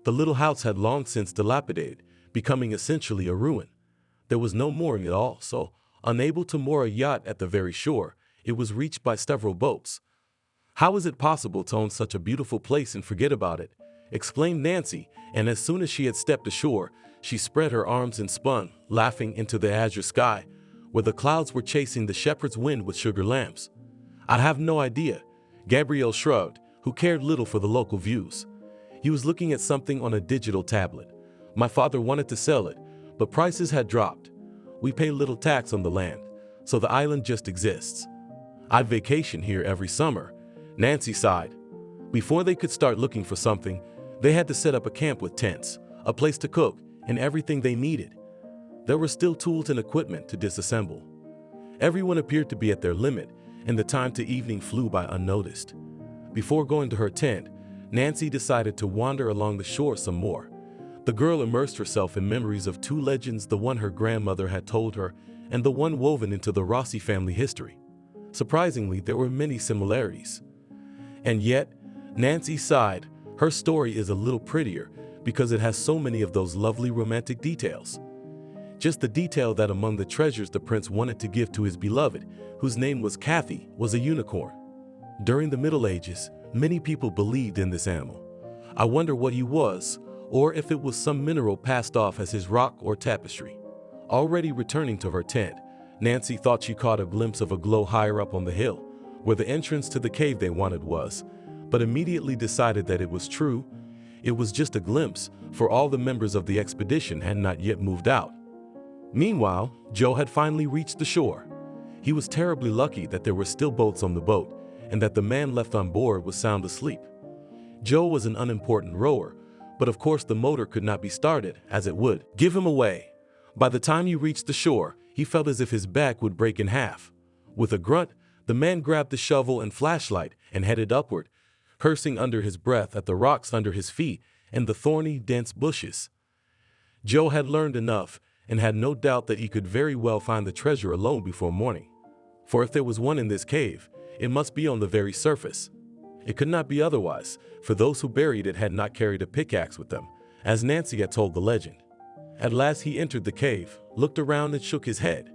B: The little house had long since dilapidated, becoming essentially a ruin. There was no mooring at all, so, unable to moor a yacht at the very shore, it was reached by several boats. How is it possible to own such a beautiful place and forget about it? Exclaimed Nancy, and as soon as she had stepped ashore, she spread her arms and spun, laughing, into the azure sky, where the clouds were chasing the shepherd's wind with sugar lamps. I have no idea, Gabriel shrugged, who cared little for the local views. He was looking at something on a digital tablet. My father wanted to sell it, but prices had dropped. We pay little tax on the land, so the island just exists. I vacation here every summer. Nancy sighed. Before they could start looking for something, they had to set up a camp with tents, a place to cook, and everything they needed. There were still tools and equipment to disassemble. Everyone appeared to be at their limit, and the time to evening flew by unnoticed. Before going to her tent, Nancy decided to wander along the shore some more. The girl immersed herself in memories of two legends, the one her grandmother had told her and the one woven into the Rossi family history. Surprisingly, there were many similarities. And yet, Nancy sighed. Her story is a little prettier because it has so many of those lovely romantic details. Just the detail that among the treasures the prince wanted to give to his beloved, whose name was Kathy, was a unicorn. During the Middle Ages, many people believed in this animal. I wonder what he was, or if it was some mineral passed off as his rock or tapestry. Already returning to her tent, Nancy thought she caught a glimpse of a glow higher up on the hill, where the entrance to the cave they wanted was, but immediately decided that it was true. It was just a glimpse, for all the members of the expedition had not yet moved out. Meanwhile, Joe had finally reached the shore. He was terribly lucky that there were still boats on the boat, and that the man left on board was sound asleep. Joe was an unimportant rower, but of course the motor could not be started, as it would give him away. By the time he reached the shore, he felt as if his back would break in half. With a grunt, the man grabbed the shovel and flashlight and headed upward, cursing under his breath at the rocks under his feet and the thorny, dense bushes. Joe had learned enough and had no doubt that he could very well find the treasure alone before morning. For if there was one in this cave, it must be on the very surface. It could not be otherwise, for those who buried it had not carried a pickaxe with them, as Nancy had told the legend. At last he entered the cave, looked around and shook his head.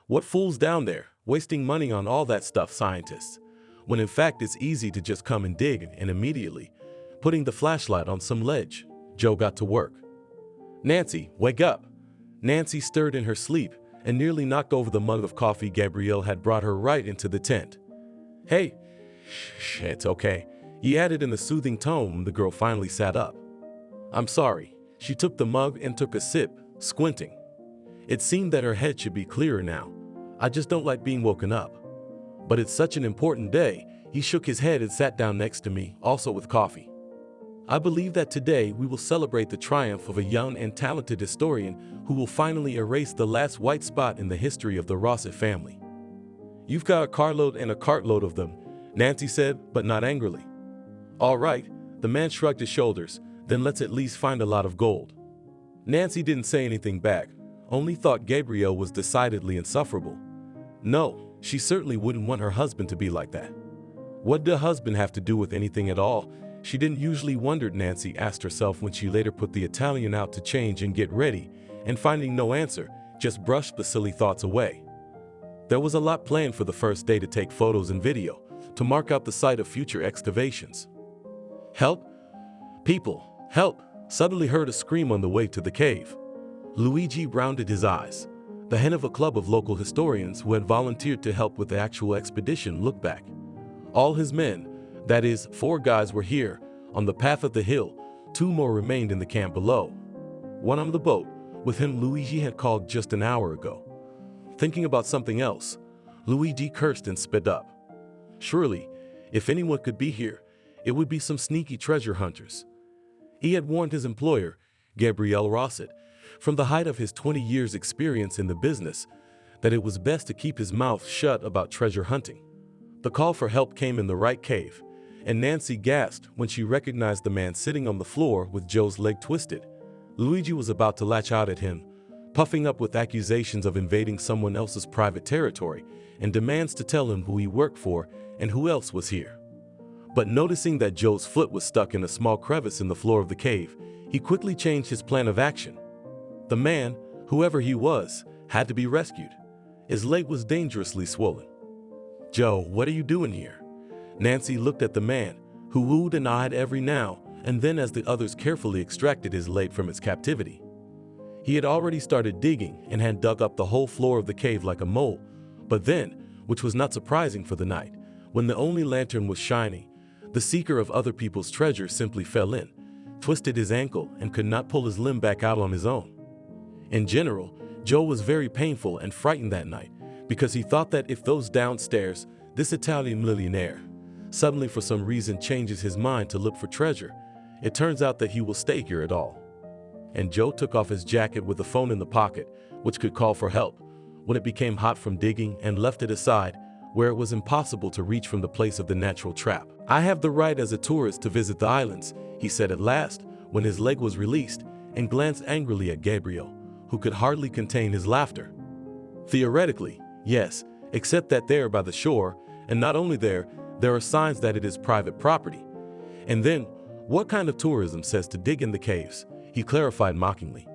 B: What fools down there, wasting money on all that stuff, scientists, when in fact it's easy to just come and dig. And immediately, putting the flashlight on some ledge, Joe got to work. "Nancy, wake up!" Nancy stirred in her sleep and nearly knocked over the mug of coffee Gabrielle had brought her right into the tent. "Hey, shh, it's okay," he added in a soothing tone when the girl finally sat up. "I'm sorry." She took the mug and took a sip, squinting. It seemed that her head should be clearer now. "I just don't like being woken up. But it's such an important day." He shook his head and sat down next to me, also with coffee. "I believe that today we will celebrate the triumph of a young and talented historian who will finally erase the last white spot in the history of the Rossi family." "You've got a carload and a cartload of them," Nancy said, but not angrily. "All right," the man shrugged his shoulders, "then let's at least find a lot of gold." Nancy didn't say anything back, only thought Gabrielle was decidedly insufferable. No, she certainly wouldn't want her husband to be like that. What did a husband have to do with anything at all? She didn't usually wonder, Nancy asked herself when she later put the Italian out to change and get ready, and finding no answer, just brushed the silly thoughts away. There was a lot planned for the first day, to take photos and video, to mark out the site of future excavations. "Help! People, help!" Suddenly heard a scream on the way to the cave. Luigi rounded his eyes. The head of a club of local historians who had volunteered to help with the actual expedition looked back. All his men, that is, 4 guys, were here, on the path of the hill. 2 more remained in the camp below. One on the boat, with him Luigi had called just an hour ago. Thinking about something else, Luigi cursed and sped up. Surely, if anyone could be here, it would be some sneaky treasure hunters. He had warned his employer, Gabrielle Rossi, from the height of his 20 years' experience in the business, that it was best to keep his mouth shut about treasure hunting. The call for help came in the right cave, and Nancy gasped when she recognized the man sitting on the floor with Joe's leg twisted. Luigi was about to lash out at him, puffing up with accusations of invading someone else's private territory and demands to tell him who he worked for and who else was here. But noticing that Joe's foot was stuck in a small crevice in the floor of the cave, he quickly changed his plan of action. The man, whoever he was, had to be rescued. His leg was dangerously swollen. "Joe, what are you doing here?" Nancy looked at the man, who wooed and eyed every now and then as the others carefully extracted his leg from its captivity. He had already started digging and had dug up the whole floor of the cave like a mole, but then, which was not surprising for the night, when the only lantern was shining, the seeker of other people's treasure simply fell in, twisted his ankle, and could not pull his limb back out on his own. In general, Joe was very painful and frightened that night, because he thought that if those downstairs, this Italian millionaire, suddenly for some reason changes his mind to look for treasure, it turns out that he will stay here at all. And Joe took off his jacket with the phone in the pocket, which could call for help, when it became hot from digging, and left it aside, where it was impossible to reach from the place of the natural trap. "I have the right as a tourist to visit the islands," he said at last, when his leg was released, and glanced angrily at Gabriel, who could hardly contain his laughter. "Theoretically, yes, except that there by the shore, and not only there are signs that it is private property. And then, what kind of tourism says to dig in the caves?" he clarified mockingly.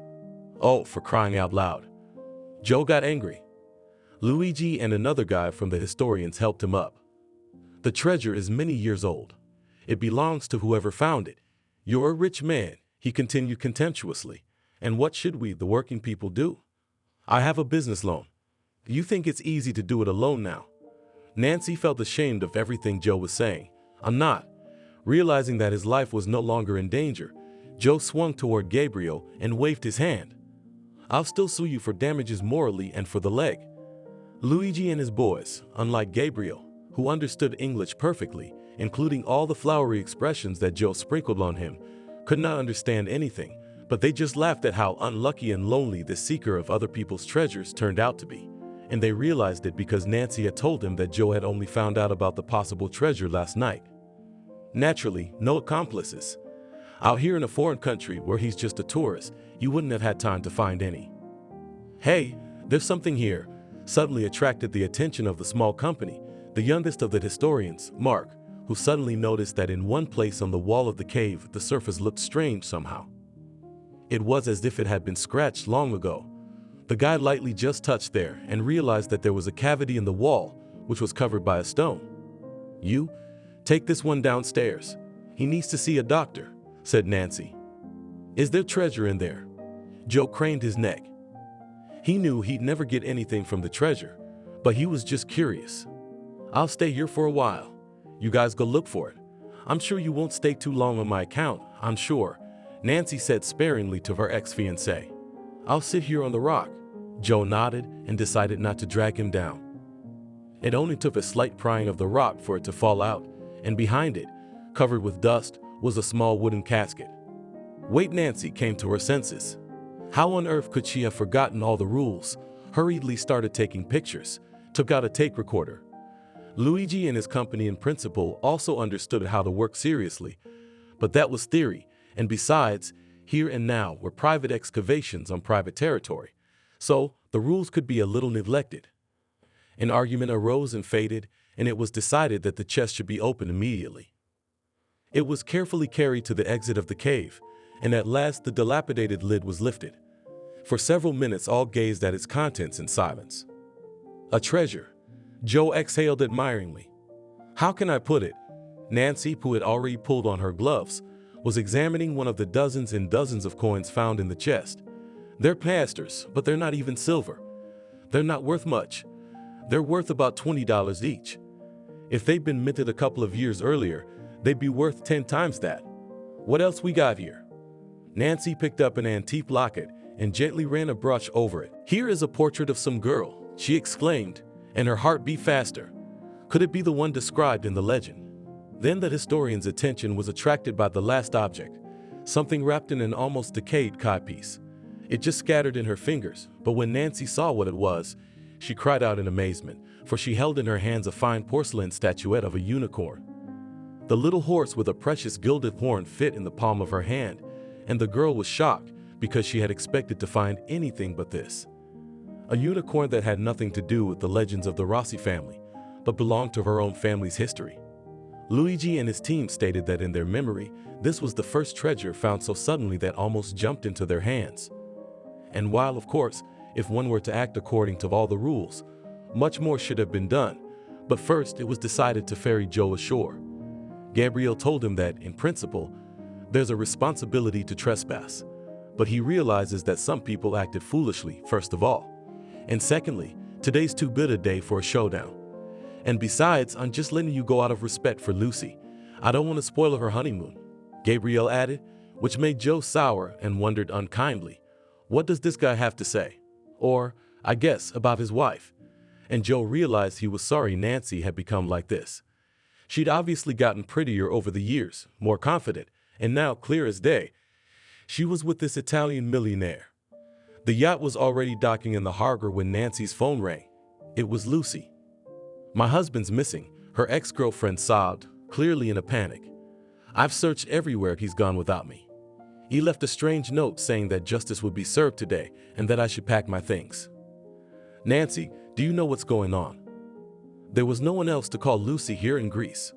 B: "Oh, for crying out loud." Joe got angry. Luigi and another guy from the historians helped him up. "The treasure is many years old. It belongs to whoever found it. You're a rich man," he continued contemptuously. "And what should we, the working people, do? I have a business loan. Do you think it's easy to do it alone now?" Nancy felt ashamed of everything Joe was saying. "I'm not." Realizing that his life was no longer in danger, Joe swung toward Gabriel and waved his hand. "I'll still sue you for damages morally and for the leg." Luigi and his boys, unlike Gabriel, who understood English perfectly, including all the flowery expressions that Joe sprinkled on him, could not understand anything, but they just laughed at how unlucky and lonely the seeker of other people's treasures turned out to be. And they realized it because Nancy had told him that Joe had only found out about the possible treasure last night. Naturally, no accomplices. Out here in a foreign country where he's just a tourist, you wouldn't have had time to find any. "Hey, there's something here," suddenly attracted the attention of the small company, the youngest of the historians, Mark, who suddenly noticed that in one place on the wall of the cave, the surface looked strange somehow. It was as if it had been scratched long ago. The guy lightly just touched there and realized that there was a cavity in the wall, which was covered by a stone. "You, take this one downstairs. He needs to see a doctor," said Nancy. "Is there treasure in there?" Joe craned his neck. He knew he'd never get anything from the treasure, but he was just curious. "I'll stay here for a while. You guys go look for it. I'm sure you won't stay too long on my account, I'm sure," Nancy said sparingly to her ex-fiancé. "I'll sit here on the rock." Joe nodded and decided not to drag him down. It only took a slight prying of the rock for it to fall out, and behind it, covered with dust, was a small wooden casket. Wait, Nancy came to her senses. How on earth could she have forgotten all the rules? Hurriedly started taking pictures, took out a tape recorder. Luigi and his company in principle also understood how to work seriously, but that was theory, and besides, here and now were private excavations on private territory, so the rules could be a little neglected. An argument arose and faded, and it was decided that the chest should be opened immediately. It was carefully carried to the exit of the cave, and at last the dilapidated lid was lifted. For several minutes all gazed at its contents in silence. "A treasure," Joe exhaled admiringly. "How can I put it?" Nancy, who had already pulled on her gloves, was examining one of the dozens and dozens of coins found in the chest. "They're piastres, but they're not even silver. They're not worth much. They're worth about $20 each. If they'd been minted a couple of years earlier, they'd be worth 10 times that. What else we got here?" Nancy picked up an antique locket and gently ran a brush over it. "Here is a portrait of some girl," she exclaimed, and her heart beat faster. Could it be the one described in the legend? Then the historian's attention was attracted by the last object, something wrapped in an almost decayed codpiece. It just scattered in her fingers, but when Nancy saw what it was, she cried out in amazement, for she held in her hands a fine porcelain statuette of a unicorn. The little horse with a precious gilded horn fit in the palm of her hand, and the girl was shocked because she had expected to find anything but this. A unicorn that had nothing to do with the legends of the Rossi family, but belonged to her own family's history. Luigi and his team stated that in their memory, this was the first treasure found so suddenly that almost jumped into their hands. And while, of course, if one were to act according to all the rules, much more should have been done, but first it was decided to ferry Joe ashore. Gabriel told him that, in principle, there's a responsibility to trespass, but he realizes that some people acted foolishly, first of all. And secondly, today's too good a day for a showdown. And besides, I'm just letting you go out of respect for Lucy. I don't want to spoil her honeymoon," Gabriel added, which made Joe sour and wondered unkindly, what does this guy have to say? Or, I guess, about his wife. And Joe realized he was sorry Nancy had become like this. She'd obviously gotten prettier over the years, more confident, and now, clear as day, she was with this Italian millionaire. The yacht was already docking in the harbor when Nancy's phone rang. It was Lucy. "My husband's missing," her ex-girlfriend sobbed, clearly in a panic. "I've searched everywhere, he's gone without me. He left a strange note saying that justice would be served today and that I should pack my things." "Nancy, do you know what's going on?" There was no one else to call Lucy here in Greece.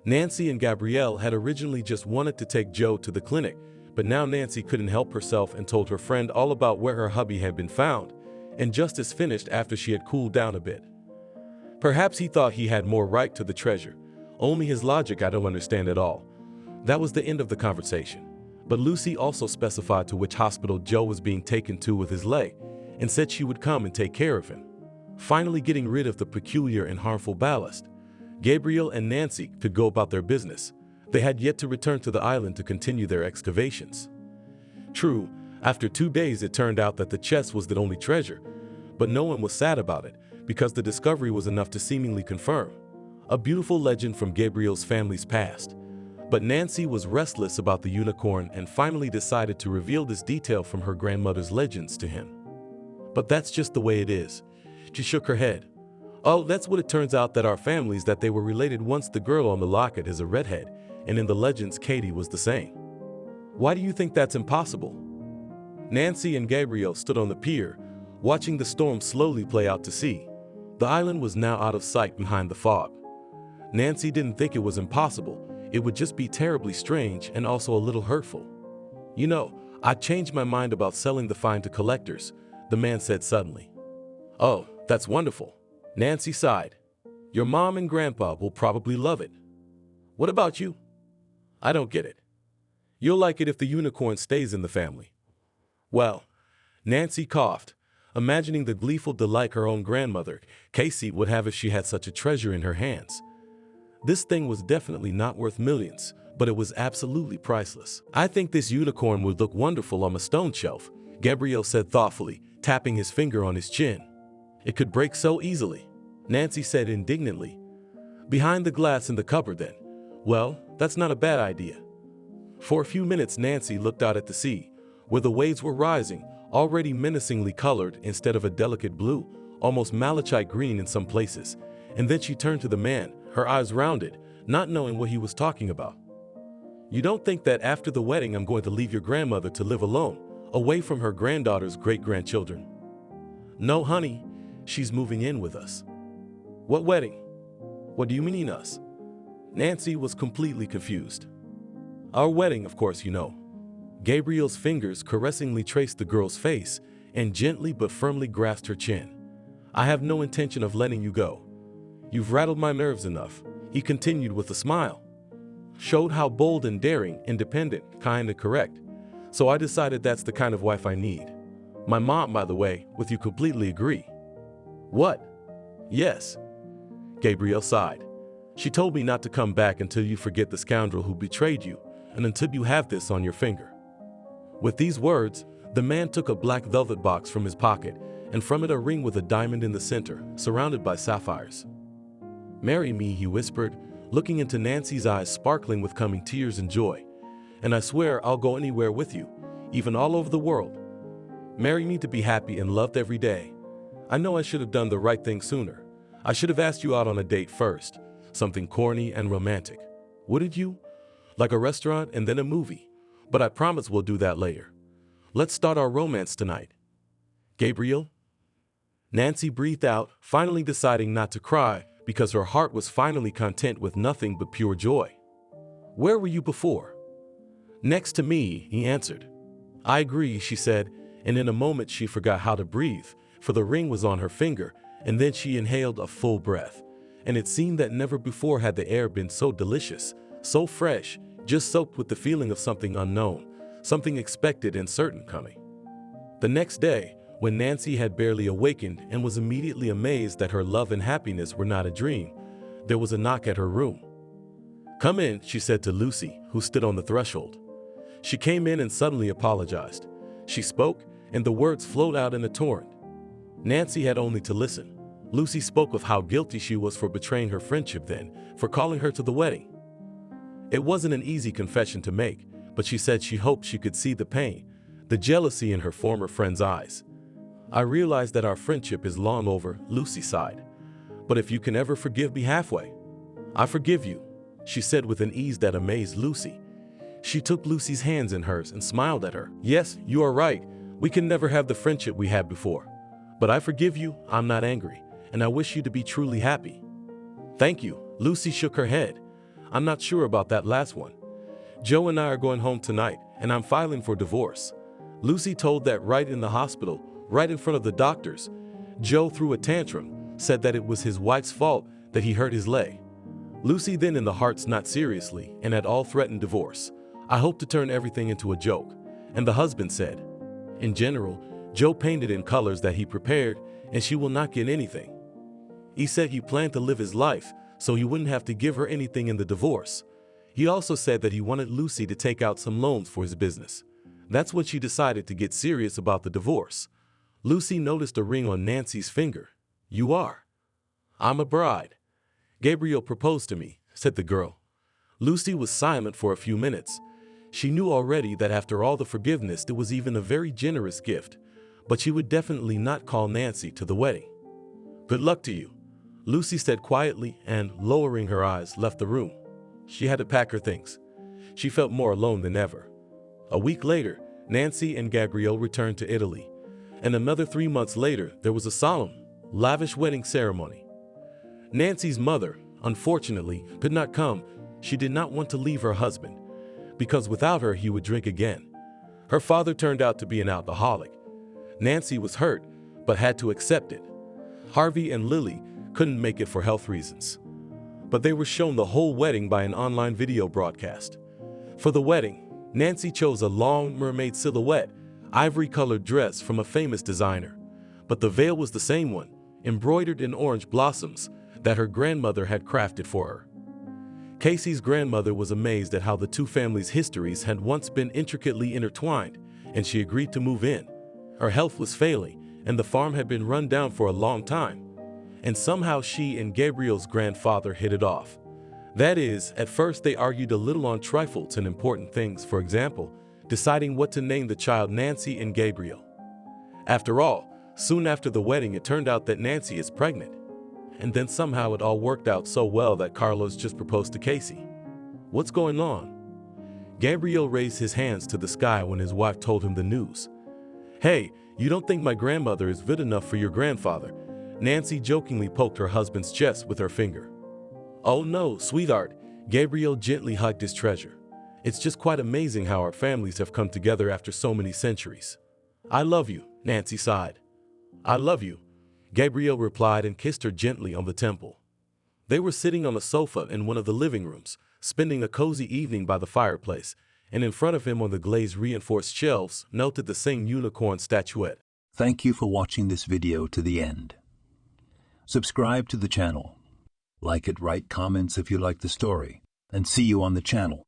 B: Nancy and Gabrielle had originally just wanted to take Joe to the clinic, but now Nancy couldn't help herself and told her friend all about where her hubby had been found, and justice finished after she had cooled down a bit. Perhaps he thought he had more right to the treasure. Only his logic I don't understand at all. That was the end of the conversation. But Lucy also specified to which hospital Joe was being taken to with his leg, and said she would come and take care of him, finally getting rid of the peculiar and harmful ballast. Gabriel and Nancy could go about their business. They had yet to return to the island to continue their excavations. True, after 2 days it turned out that the chest was the only treasure, but no one was sad about it, because the discovery was enough to seemingly confirm a beautiful legend from Gabriel's family's past. But Nancy was restless about the unicorn and finally decided to reveal this detail from her grandmother's legends to him. "But that's just the way it is." She shook her head. "Oh, that's what it turns out that our families that they were related once. The girl on the locket is a redhead, and in the legends Katie was the same." "Why do you think that's impossible?" Nancy and Gabriel stood on the pier, watching the storm slowly play out to sea. The island was now out of sight behind the fog. Nancy didn't think it was impossible. It would just be terribly strange and also a little hurtful. "You know, I changed my mind about selling the find to collectors," the man said suddenly. "Oh, that's wonderful." Nancy sighed. "Your mom and grandpa will probably love it. What about you?" "I don't get it." "You'll like it if the unicorn stays in the family." "Well," Nancy coughed, imagining the gleeful delight her own grandmother, Casey, would have if she had such a treasure in her hands. This thing was definitely not worth millions, but it was absolutely priceless. "I think this unicorn would look wonderful on a stone shelf," Gabriel said thoughtfully, tapping his finger on his chin. "It could break so easily," Nancy said indignantly. "Behind the glass in the cupboard then." "Well, that's not a bad idea." For a few minutes Nancy looked out at the sea, where the waves were rising, already menacingly colored instead of a delicate blue, almost malachite green in some places, and then she turned to the man, her eyes rounded, not knowing what he was talking about. "You don't think that after the wedding I'm going to leave your grandmother to live alone, away from her granddaughter's great-grandchildren?" "No, honey, she's moving in with us." "What wedding? What do you mean us?" Nancy was completely confused. "Our wedding, of course, you know." Gabriel's fingers caressingly traced the girl's face and gently but firmly grasped her chin. "I have no intention of letting you go. You've rattled my nerves enough," he continued with a smile. "Showed how bold and daring, independent, kind and correct. So I decided that's the kind of wife I need. My mom, by the way, with you completely agree." "What?" "Yes." Gabriel sighed. "She told me not to come back until you forget the scoundrel who betrayed you, and until you have this on your finger." With these words, the man took a black velvet box from his pocket, and from it a ring with a diamond in the center, surrounded by sapphires. "Marry me," he whispered, looking into Nancy's eyes sparkling with coming tears and joy. "And I swear I'll go anywhere with you, even all over the world. Marry me to be happy and loved every day. I know I should have done the right thing sooner. I should have asked you out on a date first, something corny and romantic. Wouldn't you? Like a restaurant and then a movie. But I promise we'll do that later. Let's start our romance tonight." "Gabriel?" Nancy breathed out, finally deciding not to cry because her heart was finally content with nothing but pure joy. "Where were you before?" "Next to me," he answered. "I agree," she said, and in a moment she forgot how to breathe, for the ring was on her finger, and then she inhaled a full breath, and it seemed that never before had the air been so delicious, so fresh, just soaked with the feeling of something unknown, something expected and certain coming. The next day, when Nancy had barely awakened and was immediately amazed that her love and happiness were not a dream, there was a knock at her room. "Come in," she said to Lucy, who stood on the threshold. She came in and suddenly apologized. She spoke, and the words flowed out in a torrent. Nancy had only to listen. Lucy spoke of how guilty she was for betraying her friendship then, for calling her to the wedding. It wasn't an easy confession to make, but she said she hoped she could see the pain, the jealousy in her former friend's eyes. "I realize that our friendship is long over," Lucy sighed. but if you can ever forgive me halfway, I forgive you, she said with an ease that amazed Lucy. She took Lucy's hands in hers and smiled at her. Yes, you are right. We can never have the friendship we had before. But I forgive you, I'm not angry, and I wish you to be truly happy. Thank you, Lucy shook her head. I'm not sure about that last one. Joe and I are going home tonight, and I'm filing for divorce. Lucy told that right in the hospital, right in front of the doctors. Joe threw a tantrum, said that it was his wife's fault that he hurt his leg. Lucy then in the hearts not seriously and at all threatened divorce. I hope to turn everything into a joke. And the husband said, in general, Joe painted in colors that he prepared and she will not get anything. He said he planned to live his life so he wouldn't have to give her anything in the divorce. He also said that he wanted Lucy to take out some loans for his business. That's when she decided to get serious about the divorce. Lucy noticed a ring on Nancy's finger. You are. I'm a bride. Gabriel proposed to me, said the girl. Lucy was silent for a few minutes. She knew already that after all the forgiveness, it was even a very generous gift, but she would definitely not call Nancy to the wedding. Good luck to you, Lucy said quietly and, lowering her eyes, left the room. She had to pack her things. She felt more alone than ever. A week later, Nancy and Gabriel returned to Italy, and another 3 months later, there was a solemn, lavish wedding ceremony. Nancy's mother, unfortunately, could not come. She did not want to leave her husband, because without her he would drink again. Her father turned out to be an alcoholic. Nancy was hurt, but had to accept it. Harvey and Lily couldn't make it for health reasons, but they were shown the whole wedding by an online video broadcast. For the wedding, Nancy chose a long mermaid silhouette, ivory-colored dress from a famous designer, but the veil was the same one, embroidered in orange blossoms, that her grandmother had crafted for her. Casey's grandmother was amazed at how the two families' histories had once been intricately intertwined, and she agreed to move in. Her health was failing, and the farm had been run down for a long time, and somehow she and Gabriel's grandfather hit it off. That is, at first they argued a little on trifles and important things, for example, deciding what to name the child Nancy and Gabriel. After all, soon after the wedding it turned out that Nancy is pregnant. And then somehow it all worked out so well that Carlos just proposed to Casey. What's going on? Gabriel raised his hands to the sky when his wife told him the news. Hey, you don't think my grandmother is good enough for your grandfather? Nancy jokingly poked her husband's chest with her finger. Oh no, sweetheart, Gabriel gently hugged his treasure. It's just quite amazing how our families have come together after so many centuries. I love you, Nancy sighed. I love you, Gabriel replied and kissed her gently on the temple. They were sitting on a sofa in one of the living rooms, spending a cozy evening by the fireplace, and in front of him on the glazed reinforced shelves noted the same unicorn statuette.
A: Thank you for watching this video to the end. Subscribe to the channel. Like it, write comments if you like the story, and see you on the channel.